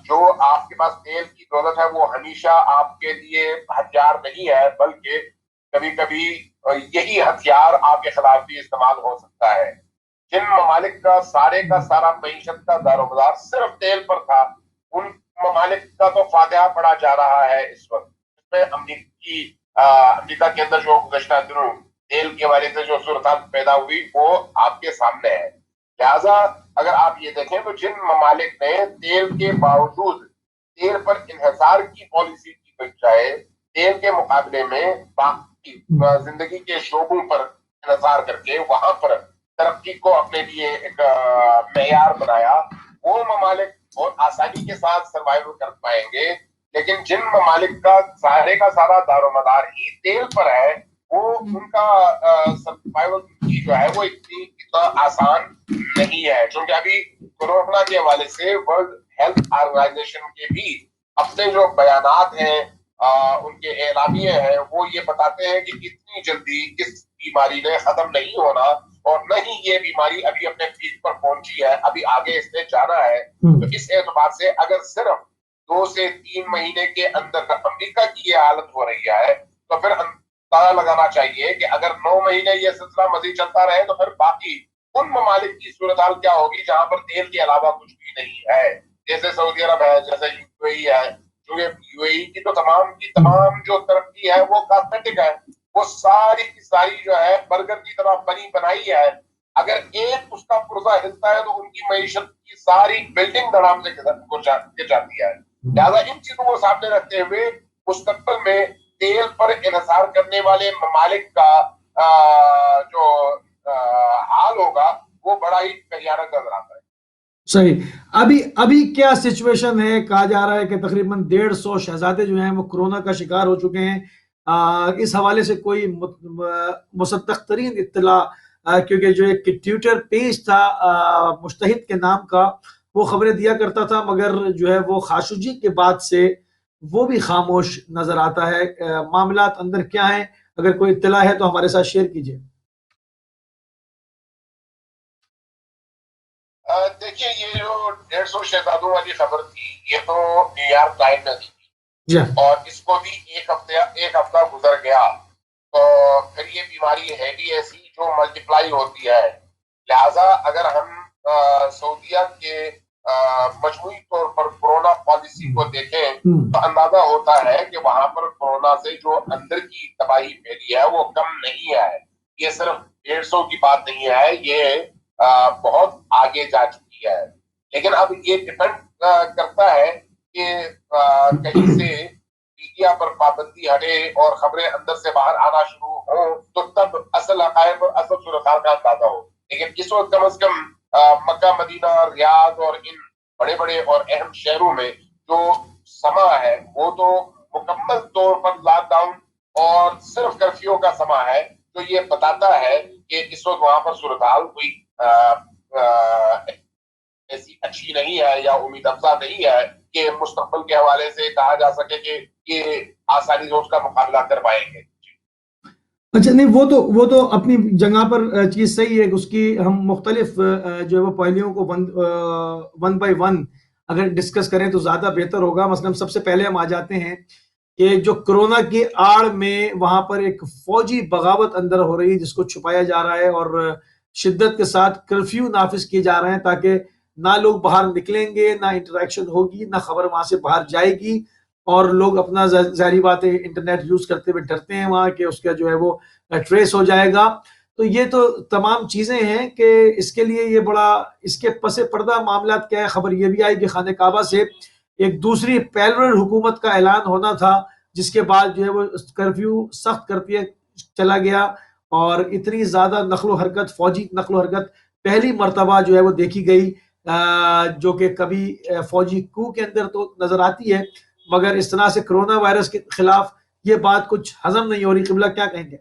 Speaker 2: جو آپ کے پاس تیل کی دولت ہے وہ ہمیشہ آپ کے لیے ہتھیار نہیں ہے، بلکہ کبھی کبھی یہی ہتھیار آپ کے خلاف بھی استعمال ہو سکتا ہے۔ جن ممالک کا سارا معیشت کا دار و مدار صرف تیل پر تھا، ان ممالک کا تو فاتحہ پڑھا جا رہا ہے اس وقت۔ اس میں امریکہ کے اندر جو گزشتہ دنوں تیل کے حوالے سے جو صورتحال پیدا ہوئی وہ آپ کے سامنے ہے۔ لہٰذا اگر آپ یہ دیکھیں تو جن ممالک نے تیل کے باوجود تیل پر انحصار کی پالیسی کی بجائے تیل کے مقابلے میں باقی زندگی کے شعبوں پر انحصار کر کے وہاں پر ترقی کو اپنے لیے ایک معیار بنایا، وہ ممالک بہت آسانی کے ساتھ سروائیو کر پائیں گے لیکن جن ممالک کا سارا دار و مدار ہی تیل پر ہے وہ ان کا سروائیول کی جو ہے وہ اتنا آسان نہیں ہے. چونکہ ابھی کورونا کے حوالے سے ورلڈ ہیلتھ آرگنائزیشن کے بھی اپنے جو بیانات ہیں ان کے اعلامیے ہیں وہ یہ بتاتے ہیں کہ اتنی جلدی اس بیماری نے ختم نہیں ہونا اور نہ ہی یہ بیماری ابھی اپنے پیک پر پہنچی ہے, ابھی آگے اس نے جانا ہے. تو اس اعتبار سے اگر صرف 2 سے 3 مہینے کے اندر امریکہ کی یہ حالت ہو رہی ہے تو پھر اندازہ لگانا چاہیے کہ اگر 9 مہینے یہ سلسلہ مزید چلتا رہے تو پھر باقی ان ممالک کی صورتحال کیا ہوگی جہاں پر تیل کے علاوہ کچھ بھی نہیں ہے, جیسے سعودی عرب ہے, جیسے یو اے ای ہے. یو اے ای کی تو تمام جو ترقی ہے وہ کاسمیٹک ہے, وہ ساری کی ساری جو ہے برگر کی طرح بنی بنائی ہے. اگر ایک اس کا پرزہ ہلتا ہے تو ان کی معیشت کی ساری بلڈنگ دھڑام سے گر جاتی ہے. لہٰذا ان چیزوں کو سامنے رکھتے ہوئے مستقبل میں تیل پر انحصار کرنے والے ممالک کا جو حال ہوگا وہ بڑا ہی بھیانک نظر آتا ہے.
Speaker 1: صحیح. ابھی کیا سچویشن ہے؟ کہا جا رہا ہے کہ تقریباً 150 شہزادے جو ہیں وہ کورونا کا شکار ہو چکے ہیں. اس حوالے سے کوئی مصدق ترین اطلاع, کیونکہ جو ایک ٹویٹر پیج تھا مجتہد کے نام کا, وہ خبریں دیا کرتا تھا, مگر جو ہے وہ خاشقجی کے بعد سے وہ بھی خاموش نظر آتا ہے. معاملات اندر کیا ہیں؟ اگر کوئی اطلاع ہے تو ہمارے ساتھ شیئر کیجیے.
Speaker 2: دیکھیے یہ جو 150 شہزادوں والی خبر تھی یہ تو نیو یارک ٹائم نے دی تھی اور اس کو بھی ایک ہفتہ گزر گیا تو پھر یہ بیماری ہے بھی ایسی جو ملٹیپلائی ہوتی ہے. لہذا اگر ہم سعودیہ کے مجموعی طور پر کورونا پالیسی کو دیکھیں تو اندازہ ہوتا ہے کہ وہاں پر کورونا سے جو اندر کی تباہی پھیلی ہے وہ کم نہیں ہے. یہ صرف 150 کی بات نہیں ہے, یہ بہت آگے جا چکی ہے. لیکن اب یہ ڈپینڈ کرتا ہے کہ کہیں سے میڈیا پر پابندی ہٹے اور خبریں اندر سے باہر آنا شروع ہوں تو تب اصل حقائق اور اصل صورتحال کا اندازہ ہو. لیکن اس وقت کم از کم مکہ, مدینہ, ریاض اور ان بڑے بڑے اور اہم شہروں میں جو سما ہے وہ تو مکمل طور پر لاک ڈاؤن اور صرف کرفیو کا سما ہے, جو یہ بتاتا ہے کہ اس وقت وہاں پر صورتحال کوئی ایسی اچھی نہیں ہے یا امید افزا نہیں ہے کہ مستقبل کے حوالے سے کہا جا سکے کہ یہ آسانی سے اس کا مقابلہ کر پائیں گے.
Speaker 1: اچھا نہیں, وہ تو اپنی جگہ پر چیز صحیح ہے. اس کی ہم مختلف جو ہے وہ پہلوؤں کو ون بائی ون اگر ڈسکس کریں تو زیادہ بہتر ہوگا. مثلا سب سے پہلے ہم آ جاتے ہیں کہ جو کرونا کی آڑ میں وہاں پر ایک فوجی بغاوت اندر ہو رہی ہے جس کو چھپایا جا رہا ہے اور شدت کے ساتھ کرفیو نافذ کیے جا رہے ہیں تاکہ نہ لوگ باہر نکلیں گے, نہ انٹریکشن ہوگی, نہ خبر وہاں سے باہر جائے گی, اور لوگ اپنا ظاہری بات ہے انٹرنیٹ یوز کرتے ہوئے ڈرتے ہیں وہاں کہ اس کا جو ہے وہ ٹریس ہو جائے گا. تو یہ تو تمام چیزیں ہیں کہ اس کے لیے یہ بڑا اس کے پس پردہ معاملات کیا ہے. خبر یہ بھی آئی کہ خانہ کعبہ سے ایک دوسری پیرلل حکومت کا اعلان ہونا تھا جس کے بعد جو ہے وہ کرفیو سخت کرتے چلا گیا اور اتنی زیادہ نقل و حرکت, فوجی نقل و حرکت پہلی مرتبہ جو ہے وہ دیکھی گئی, جو کہ کبھی فوجی کو کے اندر تو نظر آتی ہے مگر اس طرح سے کرونا وائرس کے خلاف یہ بات کچھ ہضم نہیں ہو رہی. قبلہ کیا کہیں گے؟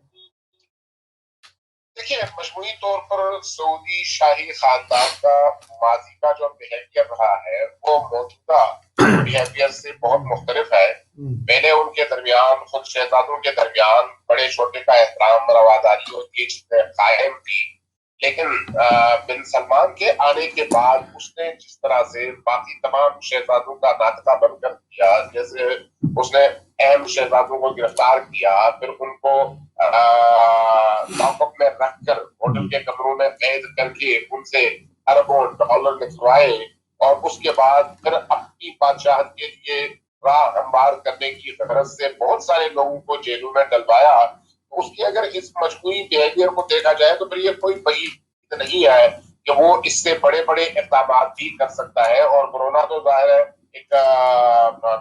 Speaker 2: دیکھیے مجموعی طور پر سعودی شاہی خاندان کا ماضی کا جو بیہیویئر رہا ہے وہ موجودہ بیہیویئر سے بہت مختلف ہے. میں نے ان کے درمیان خود شہزادوں کے درمیان بڑے چھوٹے کا احترام رواداری ہوتی قائم تھی, لیکن بن سلمان کے آنے کے بعد اس نے جس طرح سے باقی تمام شہزادوں کا ناطقہ بند کر دیا, جیسے اس نے اہم شہزادوں کو گرفتار کیا, پھر ان کو لاک اپ میں رکھ کر ہوٹل کے کمروں میں قید کر کے ان سے اربوں ڈالر نکلوائے اور اس کے بعد پھر اپنی بادشاہت کے لیے راہ ہموار کرنے کی غرض سے بہت سارے لوگوں کو جیلوں میں ڈلوایا. اس کی اگر اس مجموعی بیہیویئر کو دیکھا جائے تو پھر یہ کوئی بعید نہیں ہے کہ وہ اس سے بڑے بڑے اقدامات بھی کر سکتا ہے. اور کورونا تو ظاہر ہے ایک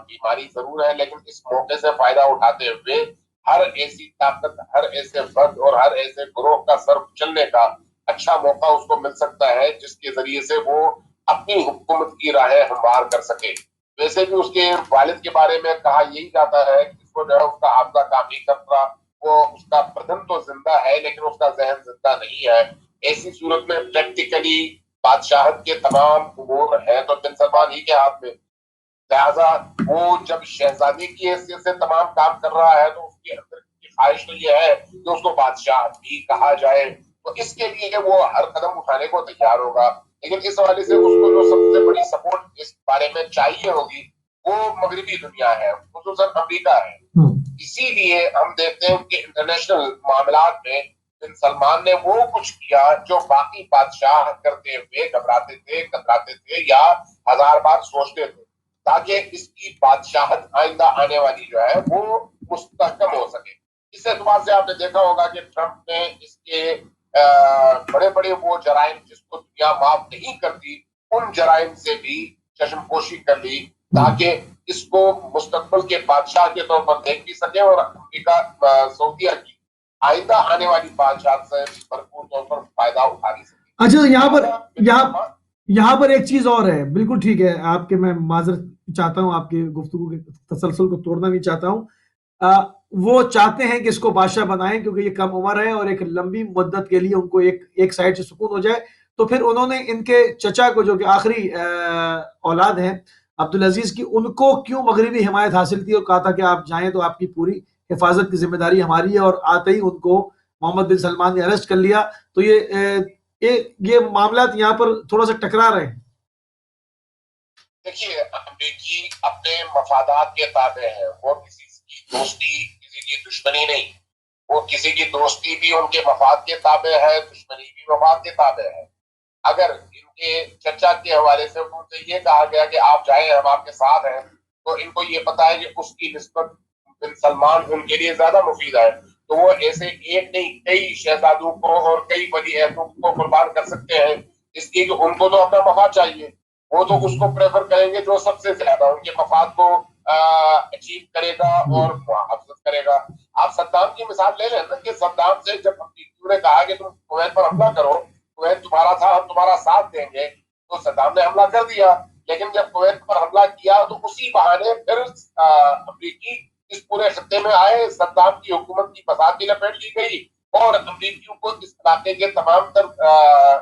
Speaker 2: بیماری ضرور ہے, لیکن اس موقع سے فائدہ اٹھاتے ہوئے ہر ایسی طاقت, ہر ایسے فرد اور ہر ایسے گروہ کا سر کچلنے کا اچھا موقع اس کو مل سکتا ہے جس کے ذریعے سے وہ اپنی حکومت کی راہیں ہموار کر سکے. ویسے بھی اس کے والد کے بارے میں کہا یہی جاتا ہے کہ اس کو جو ہے اس کا حافظہ کام نہیں کرتا، وہ اس کا بدن تو زندہ ہے لیکن اس کا ذہن زندہ نہیں ہے. ایسی صورت میں پریکٹیکلی بادشاہت کے تمام امور ہیں تو بن سلمان ہی کے ہاتھ میں، لہذا وہ جب شہزادی کی حیثیت سے تمام کام کر رہا ہے تو اس کے اندر کی خواہش تو یہ ہے کہ اس کو بادشاہ بھی کہا جائے، تو اس کے لیے وہ ہر قدم اٹھانے کو تیار ہوگا. لیکن اس حوالے سے اس کو جو سب سے بڑی سپورٹ اس بارے میں چاہیے ہوگی وہ مغربی دنیا ہے، خصوصاً امریکہ ہے. اسی لیے ہم دیکھتے ہیں کہ انٹرنیشنل معاملات میں بن سلمان نے وہ کچھ کیا جو باقی بادشاہ کرتے ہوئے گھبراتے تھے، کتراتے تھے یا ہزار بار سوچتے تھے، تاکہ اس کی بادشاہت آئندہ آنے والی جو ہے وہ مستحکم ہو سکے. اس اعتبار سے آپ نے دیکھا ہوگا کہ ٹرمپ نے اس کے بڑے بڑے وہ جرائم جس کو دنیا معاف نہیں کرتی ان جرائم سے بھی چشم پوشی کر لی تاکہ اس کو مستقبل کے بادشاہ کے طور پر دیکھ بھی سکے اور امریکہ سعودیہ کی آئندہ آنے والی بادشاہت سے بھرپور طور پر فائدہ اٹھا لی سکے.
Speaker 1: اچھا، یہاں پر ایک چیز اور ہے، بالکل ٹھیک ہے آپ کے، میں معذرت چاہتا ہوں، آپ کے گفتگو کے تسلسل کو توڑنا نہیں چاہتا ہوں. وہ چاہتے ہیں کہ اس کو بادشاہ بنائیں کیونکہ یہ کم عمر ہے اور ایک لمبی مدت کے لیے ان کو ایک سائڈ سے سکون ہو جائے. تو پھر انہوں نے ان کے چچا کو جو کہ آخری اولاد ہیں عبدالعزیز کی، ان کو کیوں مغربی حمایت حاصل تھی اور کہا تھا کہ آپ جائیں تو آپ کی پوری حفاظت کی ذمہ داری ہماری ہے، اور آتے ہی ان کو محمد بن سلمان نے اریسٹ کر لیا. تو یہ معاملات یہاں پر تھوڑا سا ٹکرا رہے ہیں.
Speaker 2: دیکھیے امریکی اپنے مفادات کے تابع ہے، وہ کسی کی دوستی کسی کی دشمنی نہیں، وہ کسی کی دوستی بھی ان کے مفاد کے تابع ہے، دشمنی بھی مفاد کے تابع ہے. اگر ان کے چچا کے حوالے سے ان سے یہ کہا گیا کہ آپ جائیں ہم آپ کے ساتھ ہیں، تو ان کو یہ پتا ہے کہ اس کی نسبت بن سلمان ان کے لیے زیادہ مفید ہے، تو وہ ایسے ایک نہیں کئی شہزادوں کو اور کئی ولی عہدوں کو قربان کر سکتے ہیں، اس لیے کہ ان کو تو اپنا مفاد چاہیے. وہ تو اس کو پریفر کریں گے جو سب سے زیادہ ان کے مفاد کو اچیو کرے گا اور محافظت کرے گا. آپ صدام کی مثال لے لیں نا کہ صدام سے جب امریکیوں نے کہا کہ تم کویت پر حملہ کرو، کویت تمہارا تھا ہم تمہارا ساتھ دیں گے، تو صدام نے حملہ کر دیا. لیکن جب کویت پر حملہ کیا تو اسی بہانے پھر امریکی اس پورے خطے میں آئے، صدام کی حکومت کی فساد کی لپیٹ لی گئی اور امریکیوں کو اس علاقے کے تمام تر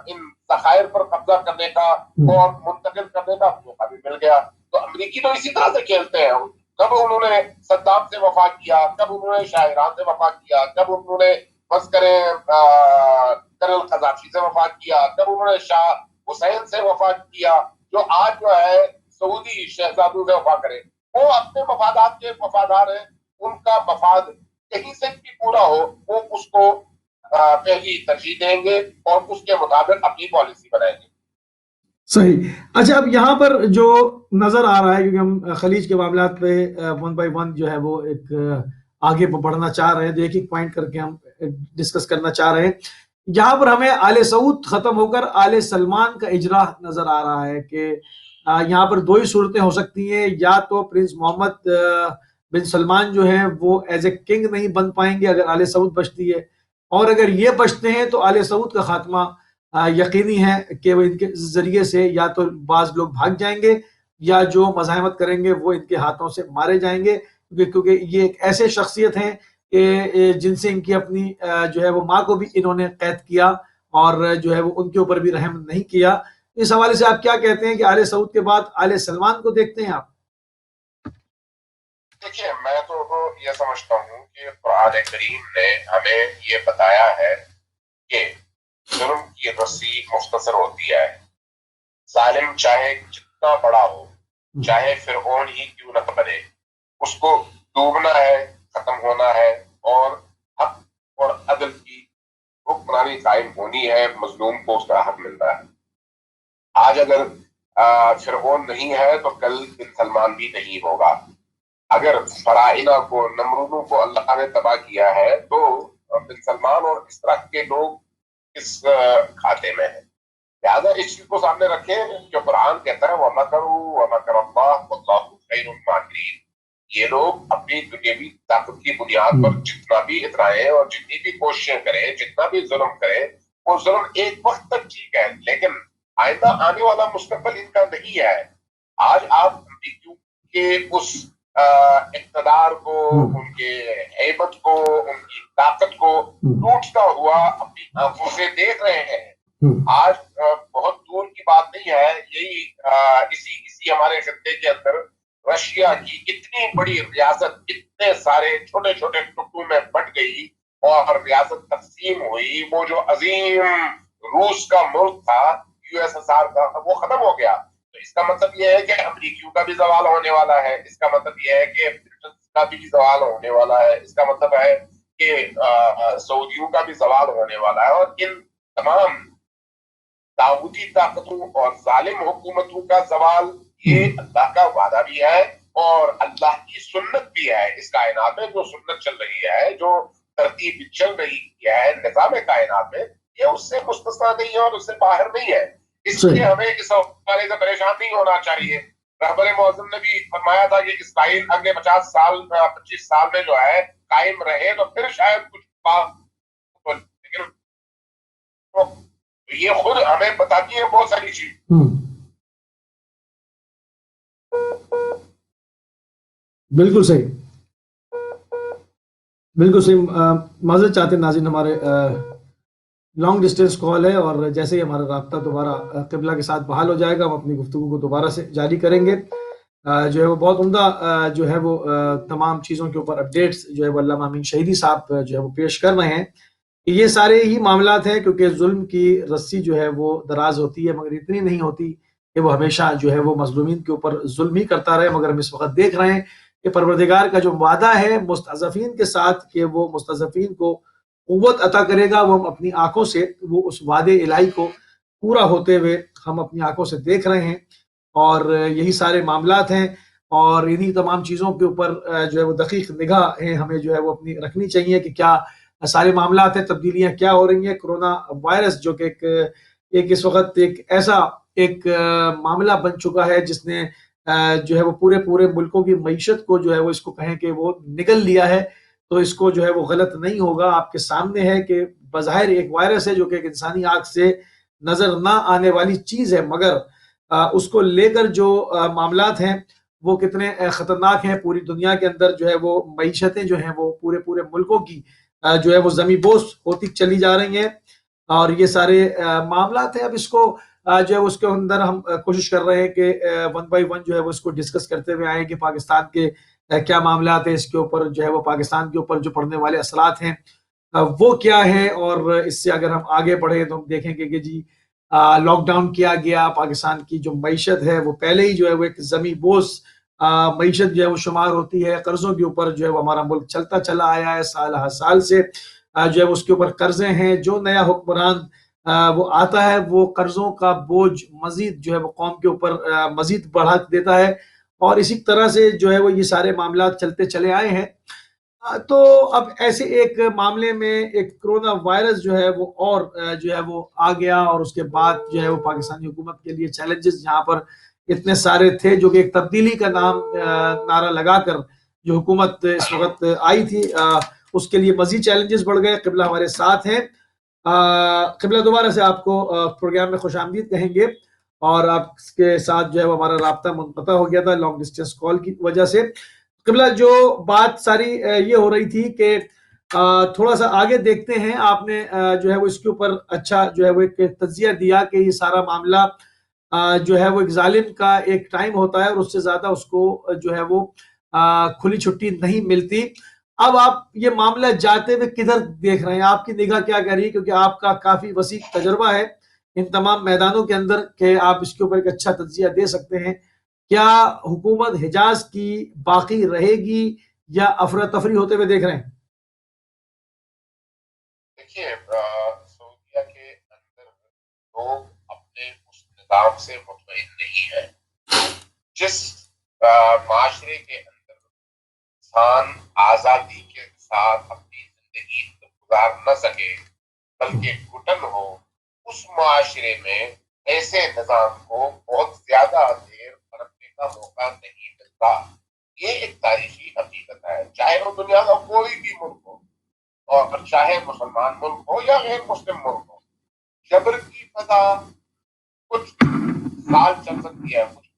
Speaker 2: ان ذخائر پر قبضہ کرنے کا اور منتقل کرنے کا موقع بھی مل گیا. تو امریکی تو اسی طرح سے کھیلتے ہیں، کب انہوں نے صدام سے وفا کیا، کب انہوں نے شاہ ایران سے وفا کیا، کب انہوں نے بس کریں کرنل قذافی سے وفا کیا، کب انہوں نے شاہ حسین سے وفا کیا، جو آج جو ہے سعودی شہزادوں سے وفا کرے. وہ اپنے مفادات کے وفادار ہیں، ان کا مفاد کہیں سے بھی پورا ہو وہ اس کو پہلی ترجیح دیں گے اور اس کے مطابق اپنی پالیسی بنائیں گے.
Speaker 1: صحیح. اچھا، اب یہاں پر جو نظر آ رہا ہے، کیونکہ ہم خلیج کے معاملات پہ ون بائی ون جو ہے وہ ایک آگے بڑھنا چاہ رہے ہیں، تو ایک ایک پوائنٹ کر کے ہم ڈسکس کرنا چاہ رہے ہیں. یہاں پر ہمیں آل سعود ختم ہو کر آل سلمان کا اجرا نظر آ رہا ہے کہ یہاں پر دو ہی صورتیں ہو سکتی ہیں، یا تو پرنس محمد بن سلمان جو ہیں وہ ایز اے کنگ نہیں بن پائیں گے اگر آل سعود بچتی ہے، اور اگر یہ بچتے ہیں تو آل سعود کا خاتمہ یقینی ہے کہ وہ ان کے ذریعے سے یا تو بعض لوگ بھاگ جائیں گے یا جو مزاحمت کریں گے وہ ان کے ہاتھوں سے مارے جائیں گے، کیونکہ یہ ایک ایسے شخصیت ہیں کہ جن سے ان کی اپنی جو ہے وہ ماں کو بھی انہوں نے قید کیا اور جو ہے وہ ان کے اوپر بھی رحم نہیں کیا. اس حوالے سے آپ کیا کہتے ہیں کہ آل سعود کے بعد آل سلمان کو دیکھتے ہیں آپ؟
Speaker 2: دیکھیے میں تو یہ سمجھتا ہوں کہ قرآن کریم نے ہمیں یہ بتایا ہے کہ ظلم کی رسی مختصر ہوتی ہے. ظالم چاہے جتنا بڑا ہو، چاہے فرعون ہی کیوں نہ بنے، اس کو ڈوبنا ہے، ختم ہونا ہے اور حق اور عدل کی حکمرانی قائم ہونی ہے، مظلوم کو اس کا حق ملتا ہے. آج اگر فرعون نہیں ہے تو کل بن سلمان بھی نہیں ہوگا. اگر فرائنہ کو، نمرودوں کو اللہ نے تباہ کیا ہے تو بن سلمان اور اس طرح کے لوگ اس کھاتے میں ہیں. لہٰذا اس چیز کو سامنے رکھیں جو قرآن کہتا ہے وَمَكَرُوا وَمَكَرَ اللَّهُ وَاللَّهُ خَيْرُ الْمَاكِرِينَ. یہ لوگ اپنی دنیاوی طاقت کی بنیاد پر جتنا بھی اترائیں اور جتنی بھی کوششیں کریں، جتنا بھی ظلم کریں، وہ ظلم ایک وقت تک ٹھیک ہے لیکن آئندہ آنے والا مستقبل ان کا نہیں ہے. آج آپ امریکیوں کے اس اقتدار کو، ان کے ہیبت کو، ان کی طاقت کو ٹوٹتا ہوا اپنی آنکھوں سے دیکھ رہے ہیں. آج بہت دور کی بات نہیں ہے، یہی اسی ہمارے خطے کے اندر رشیا کی اتنی بڑی ریاست اتنے سارے چھوٹے چھوٹے ٹکڑوں میں بٹ گئی اور ریاست تقسیم ہوئی. وہ جو عظیم روس کا ملک تھا، USSR کا، وہ ختم ہو گیا. تو اس کا مطلب یہ ہے کہ امریکیوں کا بھی زوال ہونے والا ہے، اس کا مطلب یہ ہے کہ برٹن کا بھی زوال ہونے والا ہے، اس کا مطلب ہے کہ سعودیوں کا بھی زوال ہونے والا ہے. اور ان تمام طاغوتی طاقتوں اور ظالم حکومتوں کا زوال یہ اللہ کا وعدہ بھی ہے اور اللہ کی سنت بھی ہے. اس کائنات میں جو سنت چل رہی ہے، جو ترتیب چل رہی ہے نظام کائنات میں، یہ اس سے مستثنا نہیں ہے اور اس سے باہر نہیں ہے. اس لیے ہمیں اس حوالے سے پریشان نہیں ہونا چاہیے. رہبر معظم نے بھی فرمایا تھا کہ اسرائیل اگلے 25 سال میں جو ہے قائم رہے تو پھر شاید کچھ بات، لیکن یہ خود ہمیں بتاتی ہے بہت ساری چیز.
Speaker 1: بالکل صحیح، بالکل صحیح. معذرت چاہتے ہیں ناظرین، ہمارے لانگ ڈسٹینس کال ہے اور جیسے ہی ہمارا رابطہ دوبارہ قبلہ کے ساتھ بحال ہو جائے گا، ہم اپنی گفتگو کو دوبارہ سے جاری کریں گے. جو ہے وہ بہت عمدہ جو ہے وہ تمام چیزوں کے اوپر اپڈیٹس جو ہے وہ علامہ امین شہیدی صاحب جو ہے وہ پیش کر رہے ہیں. یہ سارے ہی معاملات ہیں کیونکہ ظلم کی رسی جو ہے وہ دراز ہوتی ہے، مگر اتنی نہیں ہوتی کہ وہ ہمیشہ جو ہے وہ مظلومین کے اوپر ظلم ہی کرتا رہے. مگر ہم اس وقت دیکھ رہے ہیں کہ پروردگار کا جو وعدہ ہے مستضعفین کے ساتھ کہ وہ مستضعفین کو قوت عطا کرے گا، وہ ہم اپنی آنکھوں سے وہ اس وعدے الہی کو پورا ہوتے ہوئے ہم اپنی آنکھوں سے دیکھ رہے ہیں. اور یہی سارے معاملات ہیں اور انہی تمام چیزوں کے اوپر جو ہے وہ دقیق نگاہ ہے ہمیں جو ہے وہ اپنی رکھنی چاہیے کہ کیا سارے معاملات ہیں، تبدیلیاں کیا ہو رہی ہیں. کرونا وائرس جو کہ ایک اس وقت ایک ایسا ایک معاملہ بن چکا ہے جس نے جو ہے وہ پورے ملکوں کی معیشت کو جو ہے وہ اس کو کہیں کہ وہ نگل لیا ہے. تو اس کو جو ہے وہ غلط نہیں ہوگا. آپ کے سامنے ہے کہ بظاہر ایک وائرس ہے جو کہ ایک انسانی آنکھ سے نظر نہ آنے والی چیز ہے، مگر اس کو لے کر جو معاملات ہیں وہ کتنے خطرناک ہیں. پوری دنیا کے اندر جو ہے وہ معیشتیں جو ہیں وہ پورے ملکوں کی جو ہے وہ زمیں بوس ہوتی چلی جا رہی ہیں اور یہ سارے معاملات ہیں. اب اس کو جو ہے اس کے اندر ہم کوشش کر رہے ہیں کہ 1 بائی 1 جو ہے وہ اس کو ڈسکس کرتے ہوئے آئیں کہ پاکستان کے کیا معاملات ہیں، اس کے اوپر جو ہے وہ پاکستان کے اوپر جو پڑنے والے اثرات ہیں وہ کیا ہیں. اور اس سے اگر ہم آگے بڑھیں تو ہم دیکھیں گے کہ جی لاک ڈاؤن کیا گیا، پاکستان کی جو معیشت ہے وہ پہلے ہی جو ہے وہ ایک زمیں بوس معیشت جو ہے وہ شمار ہوتی ہے. قرضوں کے اوپر جو ہے وہ ہمارا ملک چلتا چلا آیا ہے، سال ہر سال سے جو ہے اس کے اوپر قرضے ہیں. جو نیا حکمران وہ آتا ہے وہ قرضوں کا بوجھ مزید جو ہے وہ قوم کے اوپر مزید بڑھا دیتا ہے اور اسی طرح سے جو ہے وہ یہ سارے معاملات چلتے چلے آئے ہیں. تو اب ایسے ایک معاملے میں ایک کرونا وائرس جو ہے وہ اور جو ہے وہ آ گیا اور اس کے بعد جو ہے وہ پاکستانی حکومت کے لیے چیلنجز جہاں پر اتنے سارے تھے جو کہ ایک تبدیلی کا نعرہ لگا کر جو حکومت اس وقت آئی تھی، اس کے لیے مزید چیلنجز بڑھ گئے. قبلہ ہمارے ساتھ ہیں. قبلہ دوبارہ سے آپ کو پروگرام میں خوش آمدید کہیں گے اور آپ کے ساتھ جو ہے وہ ہمارا رابطہ منقطع ہو گیا تھا لانگ ڈسٹینس کال کی وجہ سے. قبلہ جو بات ساری یہ ہو رہی تھی کہ تھوڑا سا آگے دیکھتے ہیں. آپ نے جو ہے وہ اس کے اوپر اچھا جو ہے وہ ایک تجزیہ دیا کہ یہ سارا معاملہ جو ہے وہ ایک ظالم کا ایک ٹائم ہوتا ہے اور اس سے زیادہ اس کو جو ہے وہ کھلی چھٹی نہیں ملتی. اب آپ یہ معاملہ جاتے ہوئے کدھر دیکھ رہے ہیں؟ آپ کی نگاہ کیا کر رہی ہے؟ کیونکہ آپ کا کافی وسیع تجربہ ہے ان تمام میدانوں کے اندر کہ آپ اس کے اوپر ایک اچھا تجزیہ دے سکتے ہیں. کیا حکومت حجاز کی باقی رہے گی یا افراتفری ہوتے ہوئے دیکھ رہے ہیں؟
Speaker 2: دیکھیے، سعودیہ کے اندر لوگ اپنے اس نظام سے مطمئن نہیں ہے. جس معاشرے کے اندر انسان آزادی کے ساتھ اپنی زندگی گزار نہ سکے بلکہ گھٹن ہو، اس معاشرے میں ایسے نظام کو بہت زیادہ دیر برتنے کا موقع نہیں ملتا. یہ ایک تاریخی حقیقت ہے. چاہے وہ دنیا کا کوئی بھی ملک ہو اور چاہے مسلمان ملک ہو یا غیر مسلم ملک ہو، جبر کی فضا کچھ سال چل سکتی ہے، کچھ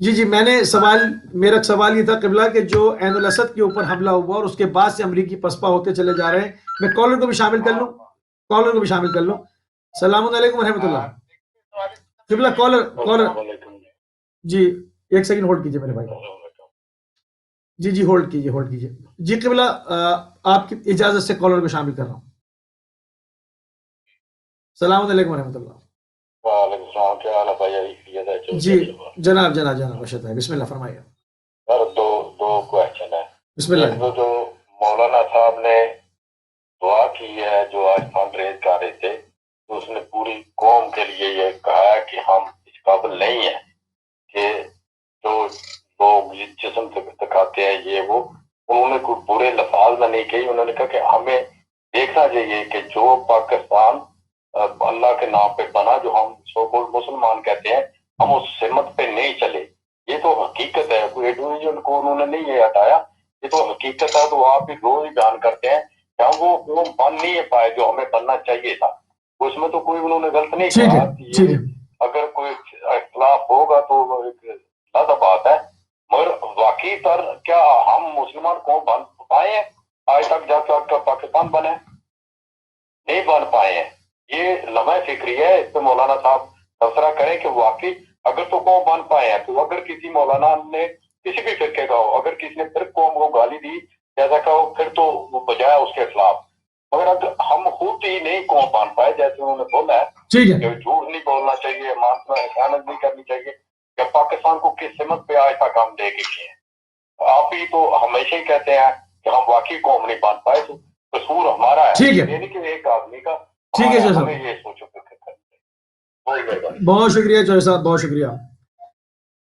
Speaker 1: جی میں نے میرا سوال یہ تھا قبلہ کہ جو عین الاسد کے اوپر حملہ ہوا اور اس کے بعد سے امریکی پسپا ہوتے چلے جا رہے ہیں، میں کالر کو بھی شامل کر لوں. السلام علیکم ورحمۃ اللہ. قبلہ کالر جی ایک سیکنڈ ہولڈ کیجیے میرے بھائی. جی ہولڈ کیجیے. جی قبلہ آپ کی اجازت سے کالر کو شامل کر رہا ہوں. السلام علیکم ورحمۃ اللہ.
Speaker 3: وعلیکم السلام. کیا حال ہے بھائی؟
Speaker 1: جی جناب ارشد بھائی بسم اللہ فرمائیے.
Speaker 3: سر دو کوشچن ہے.
Speaker 1: بسم اللہ.
Speaker 3: جو مولانا صاحب نے دعا کی ہے جو آج فنڈ ریز کر رہے تھے، تو اس نے پوری قوم کے لیے یہ کہا ہے کہ ہم اس قابل نہیں ہیں کہ جو لوگ جسم دکھاتے ہیں یہ وہ. انہوں نے کوئی برے لفاظ میں نہیں کہی. انہوں نے کہا کہ ہمیں دیکھنا چاہیے کہ جو پاکستان اللہ کے نام پہ بنا، جو ہم مسلمان کہتے ہیں، ہم اس سمت پہ نہیں چلے. یہ تو حقیقت ہے، کوئی ایڈویژن کو انہوں نے نہیں یہ ہٹایا، یہ تو حقیقت ہے. تو آپ بھی روز ہی بیان کرتے ہیں کہ ہم وہ بن نہیں پائے جو ہمیں بننا چاہیے تھا. اس میں تو کوئی انہوں نے غلط نہیں کہا. اگر کوئی اختلاف ہوگا تو زیادہ بات ہے، مگر واقعی تر کیا ہم مسلمان قوم بن پائے ہیں آج تک جب تک پاکستان بنے؟ نہیں بن پائے ہیں. یہ لمحہ فکری ہے، اس پہ مولانا صاحب تبصرہ کریں کہ واقعی اگر تو قوم بن پائے ہیں، تو اگر کسی مولانا نے کسی بھی فرقے کا ہو، اگر کسی نے پھر قوم کو گالی دی جیسا کہ ہو، پھر تو وہ بجایا اس کے خلاف. مگر اگر ہم خود ہی نہیں قوم بن پائے، جیسے انہوں نے بولا ہے کہ جھوٹ نہیں بولنا چاہیے، خیانت نہیں کرنی چاہیے، کہ پاکستان کو کس سمت پہ آج تک ہم دے کے کیے ہیں. آپ ہی تو ہمیشہ ہی کہتے ہیں کہ ہم واقعی قوم نہیں بن پائے، تو قصور ہمارا ہے. یہ نہیں کہ ایک آدمی کا.
Speaker 1: ٹھیک ہے
Speaker 3: ہمیں یہ سوچو
Speaker 1: بہت شکریہ چوہے صاحب، بہت شکریہ.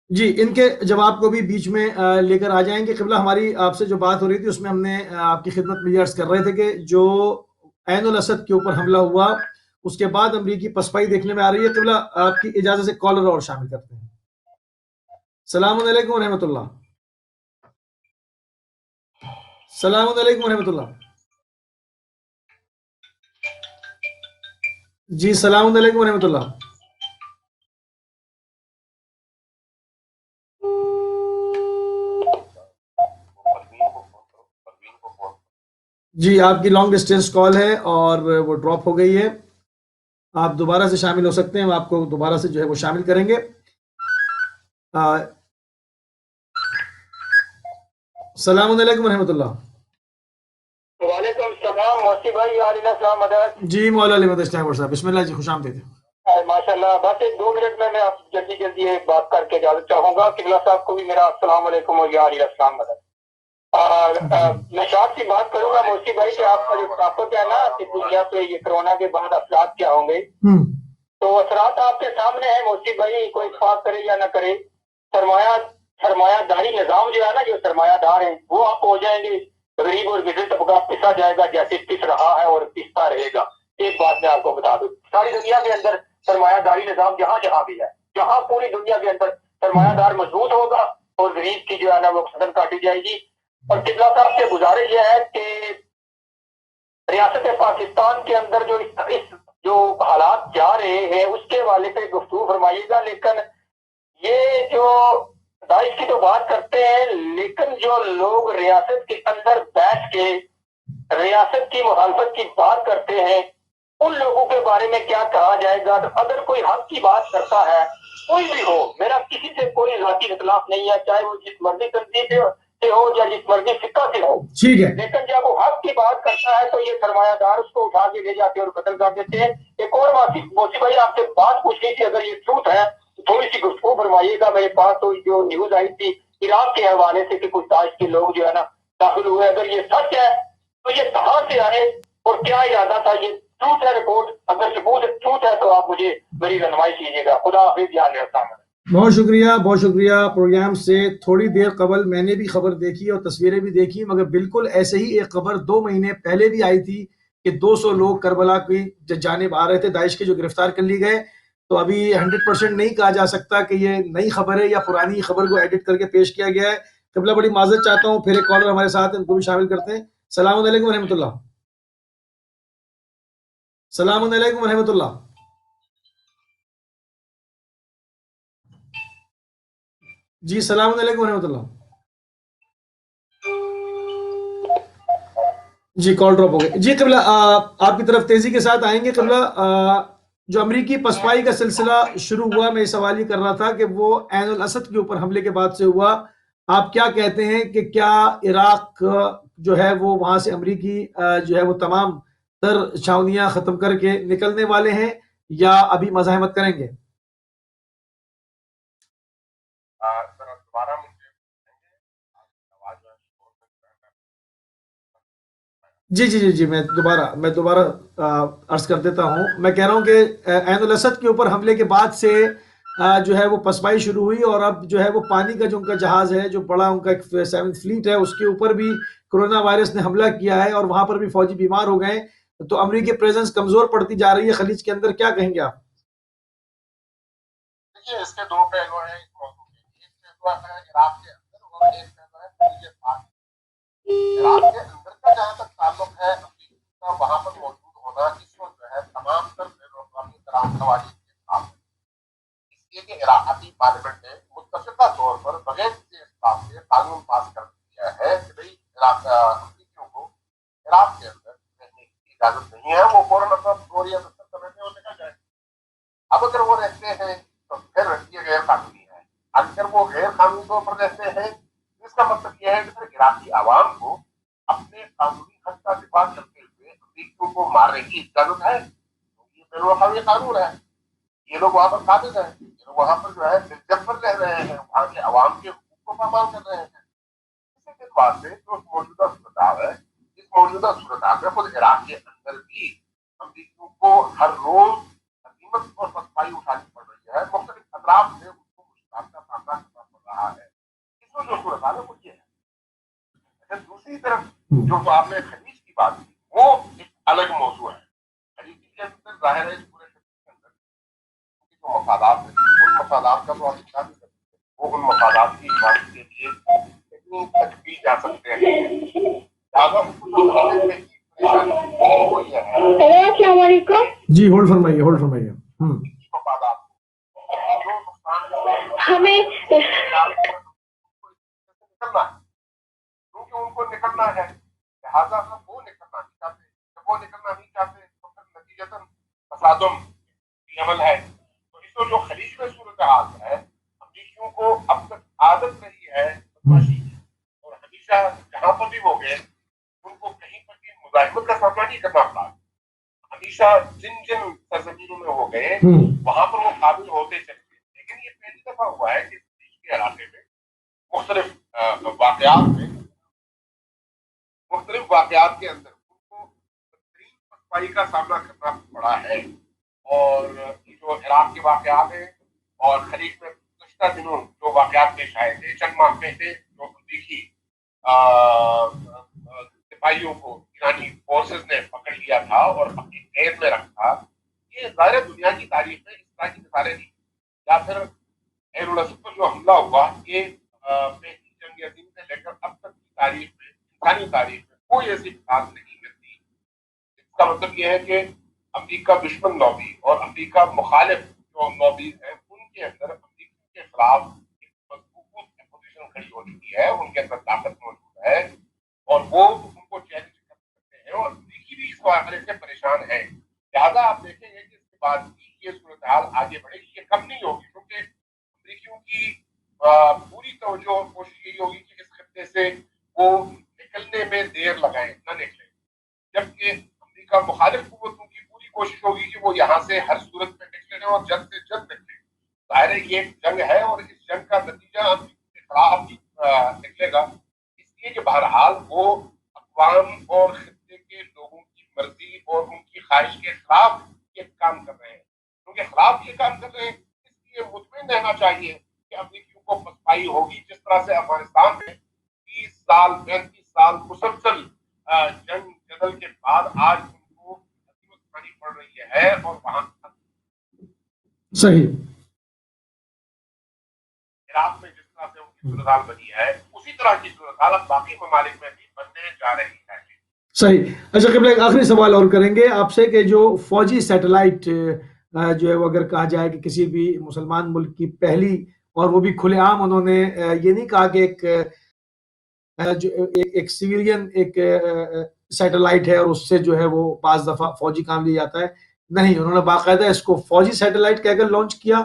Speaker 1: جی ان کے جواب کو بھی بیچ میں لے کر آ جائیں گے. قبلہ ہماری آپ سے جو بات ہو رہی تھی اس میں ہم نے آپ کی خدمت میں یہ عرض کر رہے تھے کہ جو عین الاسد کے اوپر حملہ ہوا اس کے بعد امریکی پسپائی دیکھنے میں آ رہی ہے. قبلہ آپ کی اجازت سے کالر اور شامل کرتے ہیں. السلام علیکم ورحمۃ اللہ. السلام علیکم ورحمۃ اللہ. جی السلام علیکم ورحمۃ اللہ. جی آپ کی لانگ ڈسٹینس کال ہے اور وہ ڈراپ ہو گئی ہے. آپ دوبارہ سے شامل ہو سکتے ہیں، ہم آپ کو دوبارہ سے جو ہے وہ شامل کریں گے. السلام علیکم ورحمۃ اللہ.
Speaker 3: وعلیکم السلام موسی بھائی. السلام مدد.
Speaker 1: جی مولا علی مدد صاحب بسم اللہ جی، خوش آمدید.
Speaker 3: ماشاء اللہ. بس 2 منٹ میں آپ جلدی ایک بات کر کے اجازت چاہوں گا. قبلہ صاحب کو بھی میرا السلام علیکم اور یا علیہ السلام مدد. میں شاید سی بات کروں گا موسی بھائی کہ آپ کا جو ٹاپک ہے نا کہ دنیا پہ یہ کرونا کے بعد اثرات کیا ہوں گے، تو اثرات آپ کے سامنے ہیں موسی بھائی. کوئی اتفاق کرے یا نہ کرے، سرمایہ داری نظام جو ہے نا، جو سرمایہ دار ہیں وہ آپ ہو جائیں گے، غریب اور مڈل طبقہ پسا جائے گا جیسے پس رہا ہے اور پستا رہے گا. ایک بات میں آپ کو بتا دوں، ساری دنیا کے اندر سرمایہ داری نظام جہاں بھی ہے، جہاں پوری دنیا کے اندر سرمایہ دار مضبوط ہوگا اور غریب کی جو ہے نا وہ قدر کاٹی جائے گی. اور قبلہ صاحب سے گزارش یہ ہے کہ ریاست پاکستان کے اندر جو حالات جا رہے ہیں اس کے حوالے سے گفتگو فرمائیے گا. لیکن یہ جو داعش کی تو بات کرتے ہیں، لیکن جو لوگ ریاست کے اندر بیٹھ کے ریاست کی مخالفت کی بات کرتے ہیں، ان لوگوں کے بارے میں کیا کہا جائے گا؟ اگر کوئی حق کی بات کرتا ہے، کوئی بھی ہو، میرا کسی سے کوئی ذاتی اختلاف نہیں ہے، چاہے وہ جس مرضی تنظیم سے ہو یا جس مرضی فقہ سے ہو،
Speaker 1: ٹھیک ہے،
Speaker 3: لیکن جب وہ حق کی بات کرتا ہے تو یہ سرمایہ دار اس کو اٹھا کے لے جاتے ہیں اور قتل کر دیتے ہیں. ایک اور موسی بھائی آپ سے بات پوچھنی تھی، اگر یہ ٹروت ہے تو تھوڑی سی گفتگو فرمائیے گا. میرے پاس تو جو نیوز آئی تھی عراق کے حوالے سے کہ کچھ داعش کے لوگ جو ہے نا داخل ہوئے، اگر یہ سچ ہے تو یہ کہاں سے آئے اور کیا ارادہ تھا؟ یہ ٹروت ہے رپورٹ؟ اگر ثبوت ٹروت ہے تو آپ مجھے میری رہنمائی کیجیے گا. خدا حافظ. دھیان رکھتا ہوں.
Speaker 1: بہت شکریہ. پروگرام سے تھوڑی دیر قبل میں نے بھی خبر دیکھی اور تصویریں بھی دیکھی، مگر بالکل ایسے ہی ایک خبر 2 مہینے پہلے بھی آئی تھی کہ 200 لوگ کربلا کی جانب آ رہے تھے داعش کے، جو گرفتار کر لی گئے. تو ابھی 100% نہیں کہا جا سکتا کہ یہ نئی خبر ہے یا پرانی خبر کو ایڈٹ کر کے پیش کیا گیا ہے. قبلہ بڑی معذرت چاہتا ہوں. پھر ایک کالر ہمارے ساتھ ان کو بھی شامل کرتے ہیں. السلام علیکم ورحمۃ اللہ. السلام علیکم ورحمۃ اللہ. جی السلام علیکم ورحمۃ اللہ. جی کال ڈراپ ہو گئی. جی قبلہ آپ کی طرف تیزی کے ساتھ آئیں گے. قبلہ جو امریکی پسپائی کا سلسلہ شروع ہوا، میں سوال یہ کر رہا تھا کہ وہ عین الاسد کے اوپر حملے کے بعد سے ہوا. آپ کیا کہتے ہیں کہ کیا عراق جو ہے وہ وہاں سے امریکی جو ہے وہ تمام تر چھاونیاں ختم کر کے نکلنے والے ہیں یا ابھی مزاحمت کریں گے؟ جی جی جی جی میں دوبارہ عرض کر دیتا ہوں. میں کہہ رہا ہوں کہ عین الاسد کے اوپر حملے کے بعد سے جو ہے وہ پسپائی شروع ہوئی، اور اب جو ہے وہ پانی کا جو ان کا جہاز ہے، جو بڑا ان کا ایک 7 فلیٹ ہے، اس کے اوپر بھی کرونا وائرس نے حملہ کیا ہے اور وہاں پر بھی فوجی بیمار ہو گئے. تو امریکی پریزنس کمزور پڑتی جا رہی ہے خلیج کے اندر، کیا کہیں گے آپ؟
Speaker 2: دیکھیے اس کے دو پہلو ہیں اس موضوع کے. ایک پہلو ہے عراق کے اندر اور ایک پہلو ہے خلیج فارس. عراق کے اندر کا جہاں تک تعلق ہے، امریکہ کا وہاں پر موجود ہونا اس وقت جو ہے تمام تر بین الاقوامی قوانین کے خلاف ہے. اس لیے کہ عراقی پارلیمنٹ نے متفقہ طور پر بغیر کسی اختلاف کے قانون پاس کر دیا ہے کہ بھائی امریکیوں کو عراق کے اندر رہنے کی اجازت نہیں ہے. وہ فوراً اپنا 2 یا 70 سمے میں نکل جائے. اب اگر وہ رہتے ہیں تو پھر یہ غیر قانونی ہے. اگر وہ غیر قانونی طور پر رہتے ہیں، اس کا مطلب یہ ہے کہ پھر عراقی عوام کو اپنے قانونی حق کا دفاع کرتے ہوئے امریکیوں کو مارنے کی اجازت ہے. یہ بین الاقوامی قانون ہے. یہ لوگ وہاں پر قابض ہیں، یہ لوگ وہاں پر جو ہے ملجت پر رہ رہے ہیں، وہاں کے عوام کے حقوق کو پامال کر رہے ہیں. اسی کے بعد سے جو موجودہ صورتحال ہے، اس موجودہ صورتحال میں خود عراق کے اندر بھی امریکیوں کو ہر روز حکومت اور پسپائی اٹھانی پڑ رہی ہے. مختلف اطراف سے ان کو مشکلات کا سامنا کرنا پڑ رہا ہے. اس میں جو صورتحال ہے وہ یہ ہے. دوسری طرف جو آپ نے خلیج کی بات کی، وہ ایک الگ موضوع ہے. خلیج کے اندر ظاہر ہے اس پورے خلیج کے اندر جو مفادات ہیں، ان مفادات کا تو آپ کیا نہیں سکتے. وہ ان مفادات کی حفاظت کے لیے اتنی تک بھی جا سکتے ہیں.
Speaker 1: السلام علیکم. جی ہولڈ فرمائیے.
Speaker 2: ہمیں کیونکہ ان کو نکلنا ہے، لہٰذا ہم وہ نکلنا نہیں چاہتے. جب وہ نکلنا نہیں چاہتے تو پھر نتیجتاً تصادم کی عمل ہے. تو اس کو جو خلیج میں صورتحال ہے، امریکیوں کو اب تک عادت رہی ہے بدماشی کی، اور ہمیشہ جہاں پر بھی وہ گئے ان کو کہیں پر بھی مزاحمت کا سامنا نہیں کرنا پڑا. ہمیشہ جن سرزمینوں میں ہو گئے وہاں پر وہ قابل ہوتے چلے گئے. لیکن یہ پہلی دفعہ ہوا ہے کہ خلیج کے علاقے میں مختلف واقعات کے اندر ان کو بدترین پسپائی کا سامنا کرنا پڑا ہے. اور جو عراق کے واقعات ہیں اور خلیج میں گزشتہ دنوں جو واقعات پیش آئے تھے، چند ماہ پہلے جو امریکی سپاہیوں کو ایرانی فورسز نے پکڑ لیا تھا اور اپنی قید میں رکھا، یہ ظاہر دنیا کی تاریخ میں اس طرح کی مثالیں نہیں. یا پھر عین الاسد پر جو حملہ ہوا، یہ پہلی جنگ عظیم سے لے کر اب تک کی تاریخ میں، انسانی تاریخ میں کوئی ایسی مثال نہیں ملتی. اس کا مطلب یہ ہے کہ امریکہ دشمن لابی اور امریکہ مخالف جو لابیز ہیں، ان کے اندر امریکہ کے خلاف ایک مضبوط اپوزیشن کھڑی ہو چکی ہے. ان کے اندر طاقت موجود ہے اور وہ ان کو چیلنج کر سکتے ہیں، اور امریکی بھی اس معاملے سے پریشان ہے. لہٰذا آپ دیکھیں گے کہ اس کے بعد بھی یہ صورتحال آگے بڑھے گی. یہ کم نہیں ہوگی، کیونکہ امریکیوں کی پوری توجہ اور کوشش یہی ہوگی کہ اس خطے سے وہ نکلنے میں دیر لگائیں، نہ نکلیں. جبکہ امریکہ مخالف قوتوں کی پوری کوشش ہوگی کہ وہ یہاں سے ہر صورت میں نکلیں اور جلد سے جلد نکلیں. ظاہر ہے یہ ایک جنگ ہے اور اس جنگ کا نتیجہ امریکہ کے خلاف نکلے گا. اس لیے کہ بہرحال وہ اقوام اور خطے کے لوگوں کی مرضی اور ان کی خواہش کے خلاف یہ کام کر رہے ہیں. کیونکہ خلاف یہ کام کر رہے ہیں، اس لیے مطمئن رہنا چاہیے کہ امریکیوں کو پسپائی ہوگی. جس طرح سے افغانستان میں 30 سال 35 سال مسلسل جنگ جدل کے بعد آج ان کو حکومت اٹھانی پڑ رہی ہے، اور وہاں
Speaker 1: صحیح
Speaker 2: عراق میں جس طرح سے ان کی صورتحال بنی ہے، اسی طرح کی صورتحال اب باقی ممالک میں بھی بننے جا رہی ہے.
Speaker 1: صحیح. اچھا قبلہ ایک آخری سوال اور کریں گے آپ سے کہ جو فوجی سیٹلائٹ جو ہے وہ اگر کہا جائے کہ کسی بھی مسلمان ملک کی پہلی اور وہ بھی کھلے عام انہوں نے یہ نہیں کہا کہ ایک سویلین ایک سیٹلائٹ ہے اور اس سے جو ہے وہ بعض دفعہ فوجی کام لیا جاتا ہے. نہیں، انہوں نے باقاعدہ اس کو فوجی سیٹلائٹ کہہ کر لانچ کیا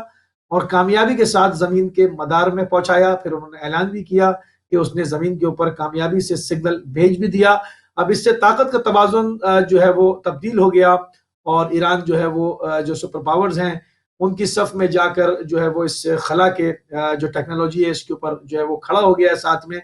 Speaker 1: اور کامیابی کے ساتھ زمین کے مدار میں پہنچایا. پھر انہوں نے اعلان بھی کیا کہ اس نے زمین کے اوپر کامیابی سے سگنل بھیج بھی دیا. اب اس سے طاقت کا توازن جو ہے وہ تبدیل ہو گیا اور ایران جو ہے وہ جو سپر پاورز ہیں ان کی صف میں جا کر جو ہے وہ اس خلا کے جو ٹیکنالوجی ہے اس کے اوپر جو ہے وہ کھڑا ہو گیا ہے ساتھ میں.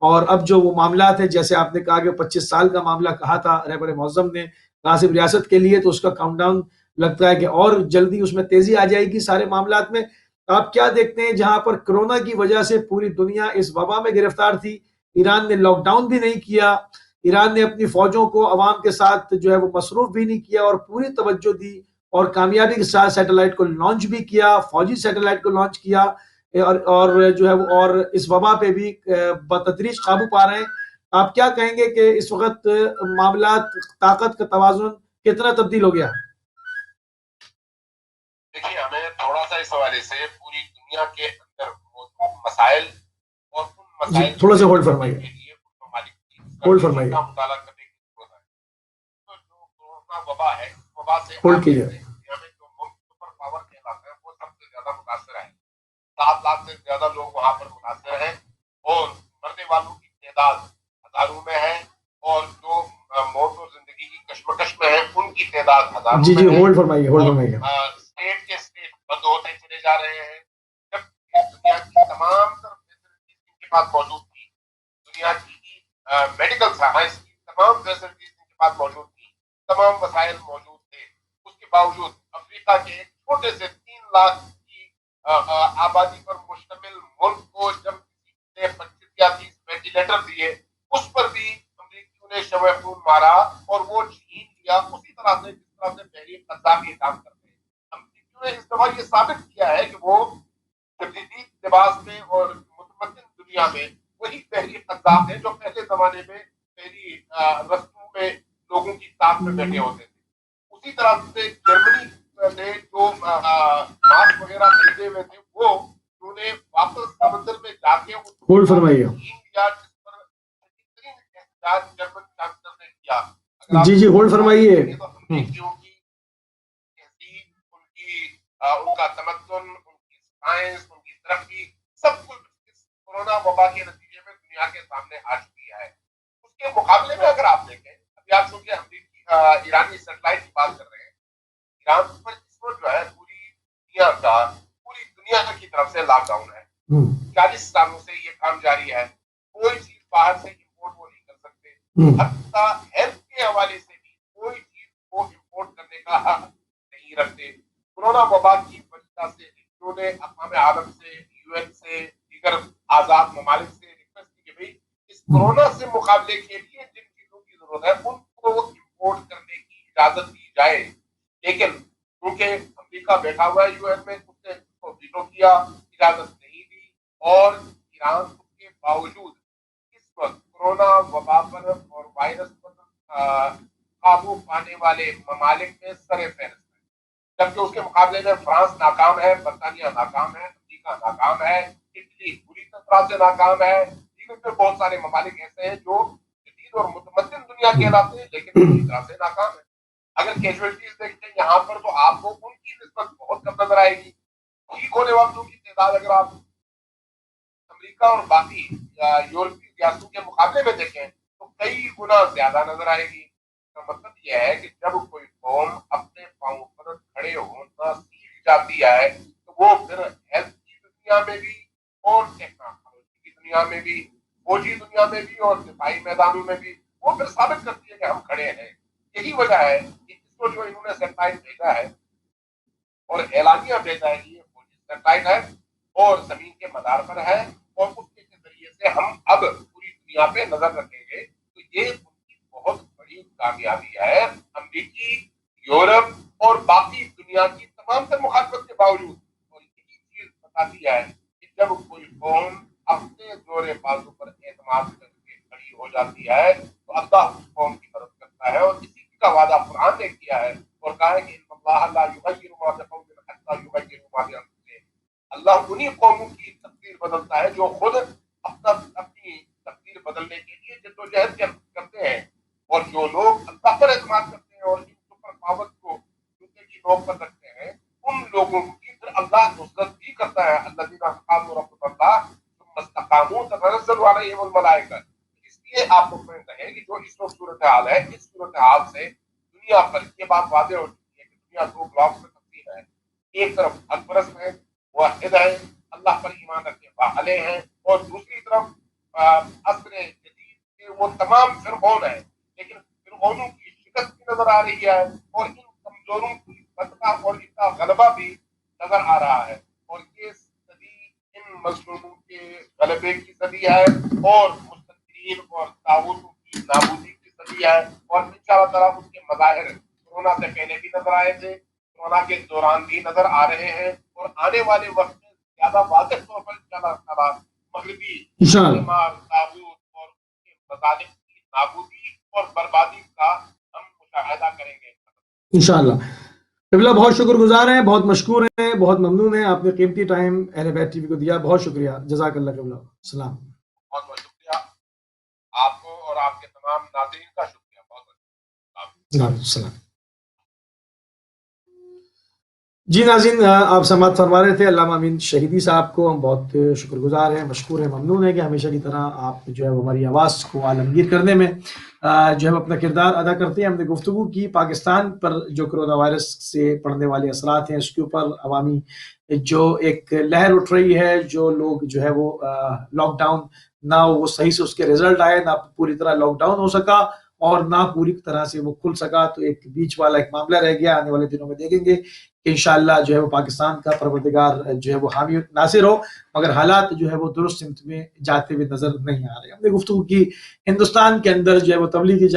Speaker 1: اور اب جو وہ معاملات ہیں جیسے آپ نے کہا کہ 25 سال کا معاملہ کہا تھا رہبر معظم نے غاصب ریاست کے لیے، تو اس کا کاؤنٹ ڈاؤن لگتا ہے کہ اور جلدی اس میں تیزی آ جائے گی سارے معاملات میں. آپ کیا دیکھتے ہیں جہاں پر کرونا کی وجہ سے پوری دنیا اس وبا میں گرفتار تھی، ایران نے لاک ڈاؤن بھی نہیں کیا، ایران نے اپنی فوجوں کو عوام کے ساتھ جو ہے وہ مصروف بھی نہیں کیا اور پوری توجہ دی اور کامیابی کے ساتھ سیٹلائٹ کو لانچ بھی کیا، فوجی سیٹلائٹ کو لانچ کیا اور جو ہے وہ اور اس وبا پہ بھی بتدریج قابو پا رہے ہیں. آپ کیا کہیں گے کہ اس وقت معاملات طاقت کا توازن کتنا تبدیل ہو گیا؟
Speaker 2: دیکھیے، ہمیں تھوڑا سا اس حوالے سے پوری دنیا کے اندر موجود مسائل اور ان مسائل
Speaker 1: تھوڑا سا ہولڈ فرمائیے، ہولڈ فرمائیے،
Speaker 2: مطالعہ کرنے کی ضرورت ہے. تو جو کورونا وبا ہے، وبا سے
Speaker 1: ہولڈ کیجیے.
Speaker 2: دنیا میں جو ملک سپر پاور کہلاتا ہے وہ سب سے زیادہ متاثر ہے. 7 لاکھ سے زیادہ لوگ وہاں پر متاثر ہیں اور مرنے والوں کی تعداد ہزاروں میں ہے اور جو موت اور زندگی کی کشمکش میں ہیں ان کی تعداد ہزاروں میں ہے.
Speaker 1: جی ہولڈ فرمائیے، ہولڈ فرمائیے.
Speaker 2: اسٹیٹ کے اسٹیٹ بند ہوتے چلے جا رہے ہیں جب دنیا کی تمام تر فیسلٹیز ان کے پاس موجود تھی، دنیا کی میڈیکل سائنس کی تمام فیسلٹیز ان کے پاس موجود تھی، تمام وسائل موجود تھے. اس کے باوجود افریقہ کے ایک چھوٹے سے 3 لاکھ کی آبادی پر مشتمل ملک کو جب کسی نے 25 یا 30 وینٹیلیٹر دیے اس پر بھی امریکیوں نے شمع خون مارا اور وہ چھین لیا اسی طرح سے جس طرح سے تحریک قذافی کام کرتے ہیں. امریکیوں نے اس دفعہ یہ ثابت کیا ہے کہ وہ جدید لباس میں اور متمدن دنیا میں وہی تحریک قذاف ہے جو پہلے زمانے میں پہلی رستوں میں لوگوں کی تاب میں بیٹھے ہوتے تھے. اسی طرح سے جرمنی نے جو ماسک وغیرہ خریدے ہوئے تھے وہ انہوں نے واپس سمندر میں جا کے
Speaker 1: ہولڈ فرمائیے.
Speaker 2: جرمن چانسلر نے کیا.
Speaker 1: جی ہولڈ فرمائیے.
Speaker 2: امریکیوں کی تہذیب، ان کا تمدن، ان کی سائنس، ان کی ترقی سب کچھ اس کورونا وبا کے نتیجے میں دنیا کے سامنے آ چکی ہے. اس کے مقابلے میں اگر آپ دیکھیں ابھی آپ چونکہ ایرانی سیٹلائٹ کی بات کر رہے ہیں، ایران پر اس وقت جو ہے پوری دنیا کی طرف سے لاک ڈاؤن ہے. 40 سالوں سے یہ کام جاری ہے. کوئی چیز باہر سے امپورٹ وہ نہیں کر سکتے. حتیٰ ہیلتھ کے حوالے سے بھی کوئی چیز کو امپورٹ کرنے کا حق نہیں رکھتے. کورونا وبا کی وجہ سے انہوں نے اقوام عالم سے، یو این سے، دیگر آزاد ممالک سے ریکویسٹ کی کہ بھائی اس کورونا سے مقابلے کے لیے جن چیزوں کی ضرورت ہے ان کو امپورٹ کرنے کی اجازت دی جائے. لیکن کیونکہ امریکہ بیٹھا ہوا ہے یو این میں، اس نے اس کو ویٹو کیا، اجازت نہیں دی اور ایران کے باوجود اس وقت کورونا وبا پر اور وائرس پر قابو پانے والے ممالک میں سر فہرست ہے. جبکہ اس کے مقابلے میں فرانس ناکام ہے، برطانیہ ناکام ہے، امریکہ ناکام ہے، اٹلی بری طرح سے ناکام ہے. دیگر بہت سارے ممالک ایسے ہیں جو جدید اور متمدن دنیا کہلاتے ہیں لیکن پوری طرح سے ناکام ہے. اگر کیجویلٹیز دیکھتے ہیں یہاں پر تو آپ کو ان کی نسبت بہت کم نظر آئے گی. ٹھیک ہونے والوں کی تعداد اگر آپ امریکہ اور باقی یورپی ریاستوں کے مقابلے میں دیکھیں تو کئی گنا زیادہ نظر آئے گی. مطلب یہ ہے کہ جب کوئی قوم اپنے پاؤں پر کھڑے ہونا سیکھ جاتی ہے تو وہ پھر ہیلتھ کی دنیا میں بھی اور ٹیکنالوجی کی دنیا میں بھی، فوجی دنیا میں بھی اور دفاعی میدانوں میں بھی وہ پھر ثابت کرتی ہے کہ ہم کھڑے ہیں. یہی وجہ ہے کہ اس کو جو انہوں نے سیٹلائٹ بھیجا ہے اور اعلانیہ بھیجا ہے کہ یہ فوجی سیٹلائٹ ہے اور زمین کے مدار پر ہے اور اس کے ذریعے سے ہم اب پوری دنیا پہ نظر رکھیں گے، تو یہ ان کی بہت بڑی کامیابی ہے. امریکی، یورپ اور باقی دنیا کی تمام تر مخالفت کے باوجود اور یہی چیز بتاتی ہے کہ جب کوئی قوم اپنے زور بازو پر اعتماد کر کے کھڑی ہو جاتی ہے تو اللہ اس قوم کی مدد کرتا ہے. اور اسی کا وعدہ قرآن نے کیا ہے اور کہا ہے کہ اللہ انہیں قوموں کی بدلتا ہے جو خود اپنی تقدیر بدلنے کے لیے جدوجہد کرتے ہیں، اور جو لوگ اللہ پر اعتماد کرتے ہیں اور ان سپر پاور کو جوتے کی نوک پر رکھتے ہیں، ان لوگوں کی پھر اللہ نصرت بھی کرتا ہے۔ الذین قالوا ربنا اللہ ثم استقاموا تتنزل علیہم الملائکہ۔ اس لیے آپ لوگ میں کہیں کہ جو اس وقت صورتحال ہے، اس صورتحال سے دنیا پر یہ بات واضح ہو چکی ہے کہ دنیا دو بلاکس میں تقسیم ہے۔ ایک طرف حق پرست ہے، موحد ہے، اللہ پر ایمان رکھنے والے ہیں، اور دوسری طرف عصر جدید کے وہ تمام فرعون ہیں، لیکن فرعونوں کی شکست بھی نظر آ رہی ہے اور ان کمزوروں کی فتح اور ان کا غلبہ بھی نظر آ رہا ہے، اور یہ صدی ان مظلوموں کے غلبے کی صدی ہے اور مستقرین اور طاغوتوں کی نابودی کی صدی ہے، اور انشاءاللہ تعالیٰ اس کے مظاہر کورونا سے پہلے بھی نظر آئے تھے، کورونا کے دوران بھی نظر آ رہے ہیں، اور آنے والے وقت میں زیادہ واضح طور پر انشاءاللہ تعالیٰ مغربی طاغوت اور اس کے مظالم کی نابودی اور بربادی کا ہم مشاہدہ کریں گے
Speaker 1: انشاءاللہ۔ قبلہ بہت شکر گزار ہیں، بہت مشکور ہیں، بہت ممنون ہیں، آپ نے قیمتی ٹائم اہل بیت ٹی وی کو دیا، بہت شکریہ، جزاک اللہ قبلہ، السلام۔
Speaker 2: بہت بہت شکریہ آپ کو اور آپ کے تمام ناظرین کا شکریہ، بہت بہت
Speaker 1: السلام۔ جی ناظرین، آپ سماعت فرما رہے تھے علامہ امین شہیدی صاحب کو، ہم بہت شکر گزار ہیں، مشکور ہیں، ممنون ہیں کہ ہمیشہ کی طرح آپ جو ہے ہماری آواز کو عالمگیر کرنے میں جو ہے اپنا کردار ادا کرتے ہیں۔ ہم نے گفتگو کی پاکستان پر جو کرونا وائرس سے پڑنے والے اثرات ہیں، اس کے اوپر عوامی جو ایک لہر اٹھ رہی ہے، جو لوگ جو ہے وہ لاک ڈاؤن نہ وہ صحیح سے اس کے رزلٹ آئے، نہ پوری طرح لاک ڈاؤن ہو سکا اور نہ پوری طرح سے وہ کھل سکا، تو ایک بیچ والا ایک معاملہ رہ گیا۔ آنے والے دنوں میں دیکھیں گے کہ انشاءاللہ جو ہے وہ پاکستان کا پروردگار جو ہے وہ حامی ناصر ہو، مگر حالات جو ہے وہ درست سمت میں جاتے ہوئے نظر نہیں آ رہے۔ ہم نے گفتگو کی ہندوستان کے اندر جو ہے وہ تبلیغی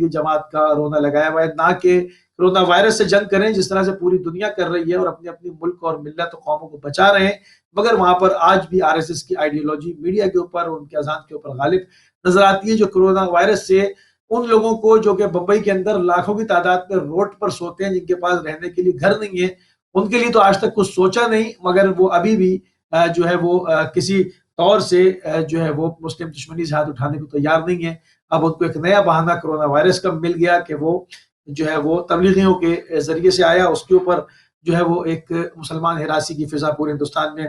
Speaker 1: جماعت کا رونا لگایا ہوا ہے، نہ کہ کرونا وائرس سے جنگ کریں جس طرح سے پوری دنیا کر رہی ہے اور اپنے اپنے ملک اور ملت و قوموں کو بچا رہے ہیں، مگر وہاں پر آج بھی RSS کی آئیڈیالوجی میڈیا کے اوپر اور ان کے اذان کے اوپر غالب نظر آتی ہے، جو کرونا وائرس سے ان لوگوں کو جو کہ بمبئی کے اندر لاکھوں کی تعداد میں روڈ پر سوتے ہیں، جن کے پاس رہنے کے لیے گھر نہیں ہے، ان کے لیے تو آج تک کچھ سوچا نہیں، مگر وہ ابھی بھی جو ہے وہ کسی طور سے جو ہے وہ مسلم دشمنی سے ہاتھ اٹھانے کو تیار نہیں ہے۔ اب ان کو ایک نیا بہانہ کرونا وائرس کا مل گیا کہ وہ جو ہے وہ تبلیغیوں کے ذریعے سے آیا، اس کے اوپر جو ہے وہ ایک مسلمان ہراسی کی فضا پورے ہندوستان میں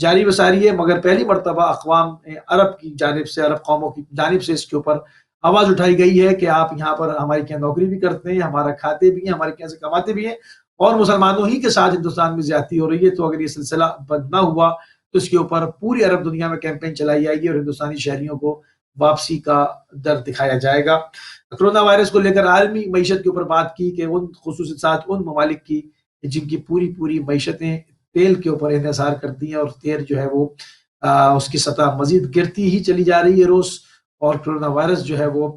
Speaker 1: جاری وساری ہے، مگر پہلی مرتبہ اقوام عرب کی جانب سے، عرب قوموں کی جانب سے اس کے اوپر آواز اٹھائی گئی ہے کہ آپ یہاں پر ہماری کیا نوکری بھی کرتے ہیں، ہمارا کھاتے بھی ہیں، ہمارے کیا سے کماتے بھی ہیں، اور مسلمانوں ہی کے ساتھ ہندوستان میں زیادتی ہو رہی ہے، تو اگر یہ سلسلہ بند نہ ہوا تو اس کے اوپر پوری عرب دنیا میں کیمپین چلائی جائے گی اور ہندوستانی شہریوں کو واپسی کا در دکھایا جائے گا۔ کرونا وائرس کو لے کر عالمی معیشت کے اوپر بات کی کہ ان خصوصی ساتھ ان ممالک کی جن کی پوری معیشتیں تیل کے اوپر انحصار کرتی ہیں اور تیل جو ہے وہ اس کی سطح مزید گرتی ہی چلی جا رہی ہے روز، اور کرونا وائرس جو ہے وہ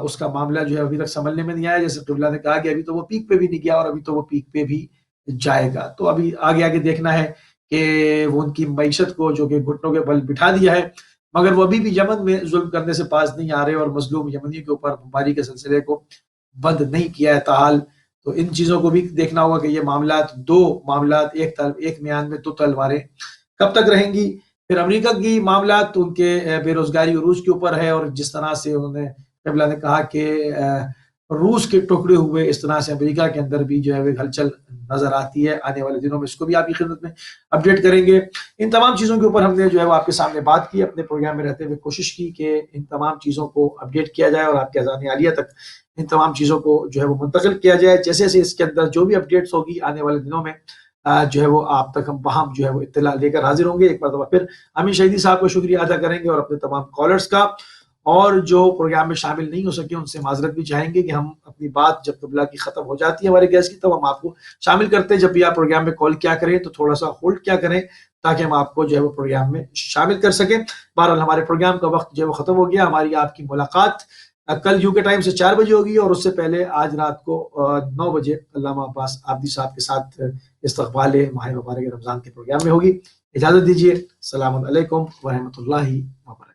Speaker 1: اس کا معاملہ جو ہے ابھی تک سنبھلنے میں نہیں آیا، جیسے قبلہ نے کہا کہ ابھی تو وہ پیک پہ بھی نہیں گیا اور ابھی تو وہ پیک پہ بھی جائے گا، تو ابھی آگے دیکھنا ہے کہ وہ ان کی معیشت کو جو کہ گھٹنوں کے بل بٹھا دیا ہے، مگر وہ ابھی بھی یمن میں ظلم کرنے سے باز نہیں آ رہے اور مظلوم یمنی کے اوپر بمباری کے سلسلے کو بند نہیں کیا ہے تاحال۔ تو ان چیزوں کو بھی دیکھنا ہوگا کہ یہ دو معاملات ایک میان میں دو تلواریں کب تک رہیں گی۔ پھر امریکہ کی معاملات ان کے بے روزگاری عروج کے اوپر ہے، اور جس طرح سے انہوں نے قبلہ نے کہا کہ روس کے ٹکڑے ہوئے، اس طرح سے امریکہ کے اندر بھی جو ہے وہ ہلچل نظر آتی ہے۔ آنے والے دنوں میں اس کو بھی آپ کی خدمت میں اپڈیٹ کریں گے۔ ان تمام چیزوں کے اوپر ہم نے جو ہے وہ آپ کے سامنے بات کی، اپنے پروگرام میں رہتے ہوئے کوشش کی کہ ان تمام چیزوں کو اپڈیٹ کیا جائے اور آپ کے اذان عالیہ تک ان تمام چیزوں کو جو ہے وہ منتقل کیا جائے۔ جیسے جیسے اس کے اندر جو بھی اپڈیٹس ہوگی آنے والے دنوں میں جو ہے وہ آپ تک ہم وہاں جو ہے وہ اطلاع لے کر حاضر ہوں گے۔ ایک مرتبہ پھر امین شہیدی صاحب کو شکریہ ادا کریں گے اور اپنے تمام کالرز کا، اور جو پروگرام میں شامل نہیں ہو سکے ان سے معذرت بھی چاہیں گے کہ ہم اپنی بات جب قبلہ کی ختم ہو جاتی ہے ہمارے گیس کی، تب ہم آپ کو شامل کرتے ہیں۔ جب بھی آپ پروگرام میں کال کیا کریں تو تھوڑا سا ہولڈ کیا کریں تاکہ ہم آپ کو جو ہے وہ پروگرام میں شامل کر سکیں۔ بہرحال ہمارے پروگرام کا وقت جو ہے وہ ختم ہو گیا۔ ہماری آپ کی ملاقات کل UK ٹائم سے 4 بجے ہوگی، اور اس سے پہلے آج رات کو 9 بجے علامہ عباس عابدی صاحب کے ساتھ استقبال ماہ مبارک رمضان کے پروگرام میں ہوگی۔ اجازت دیجیے، السلام علیکم ورحمۃ اللہ وبرکاتہ۔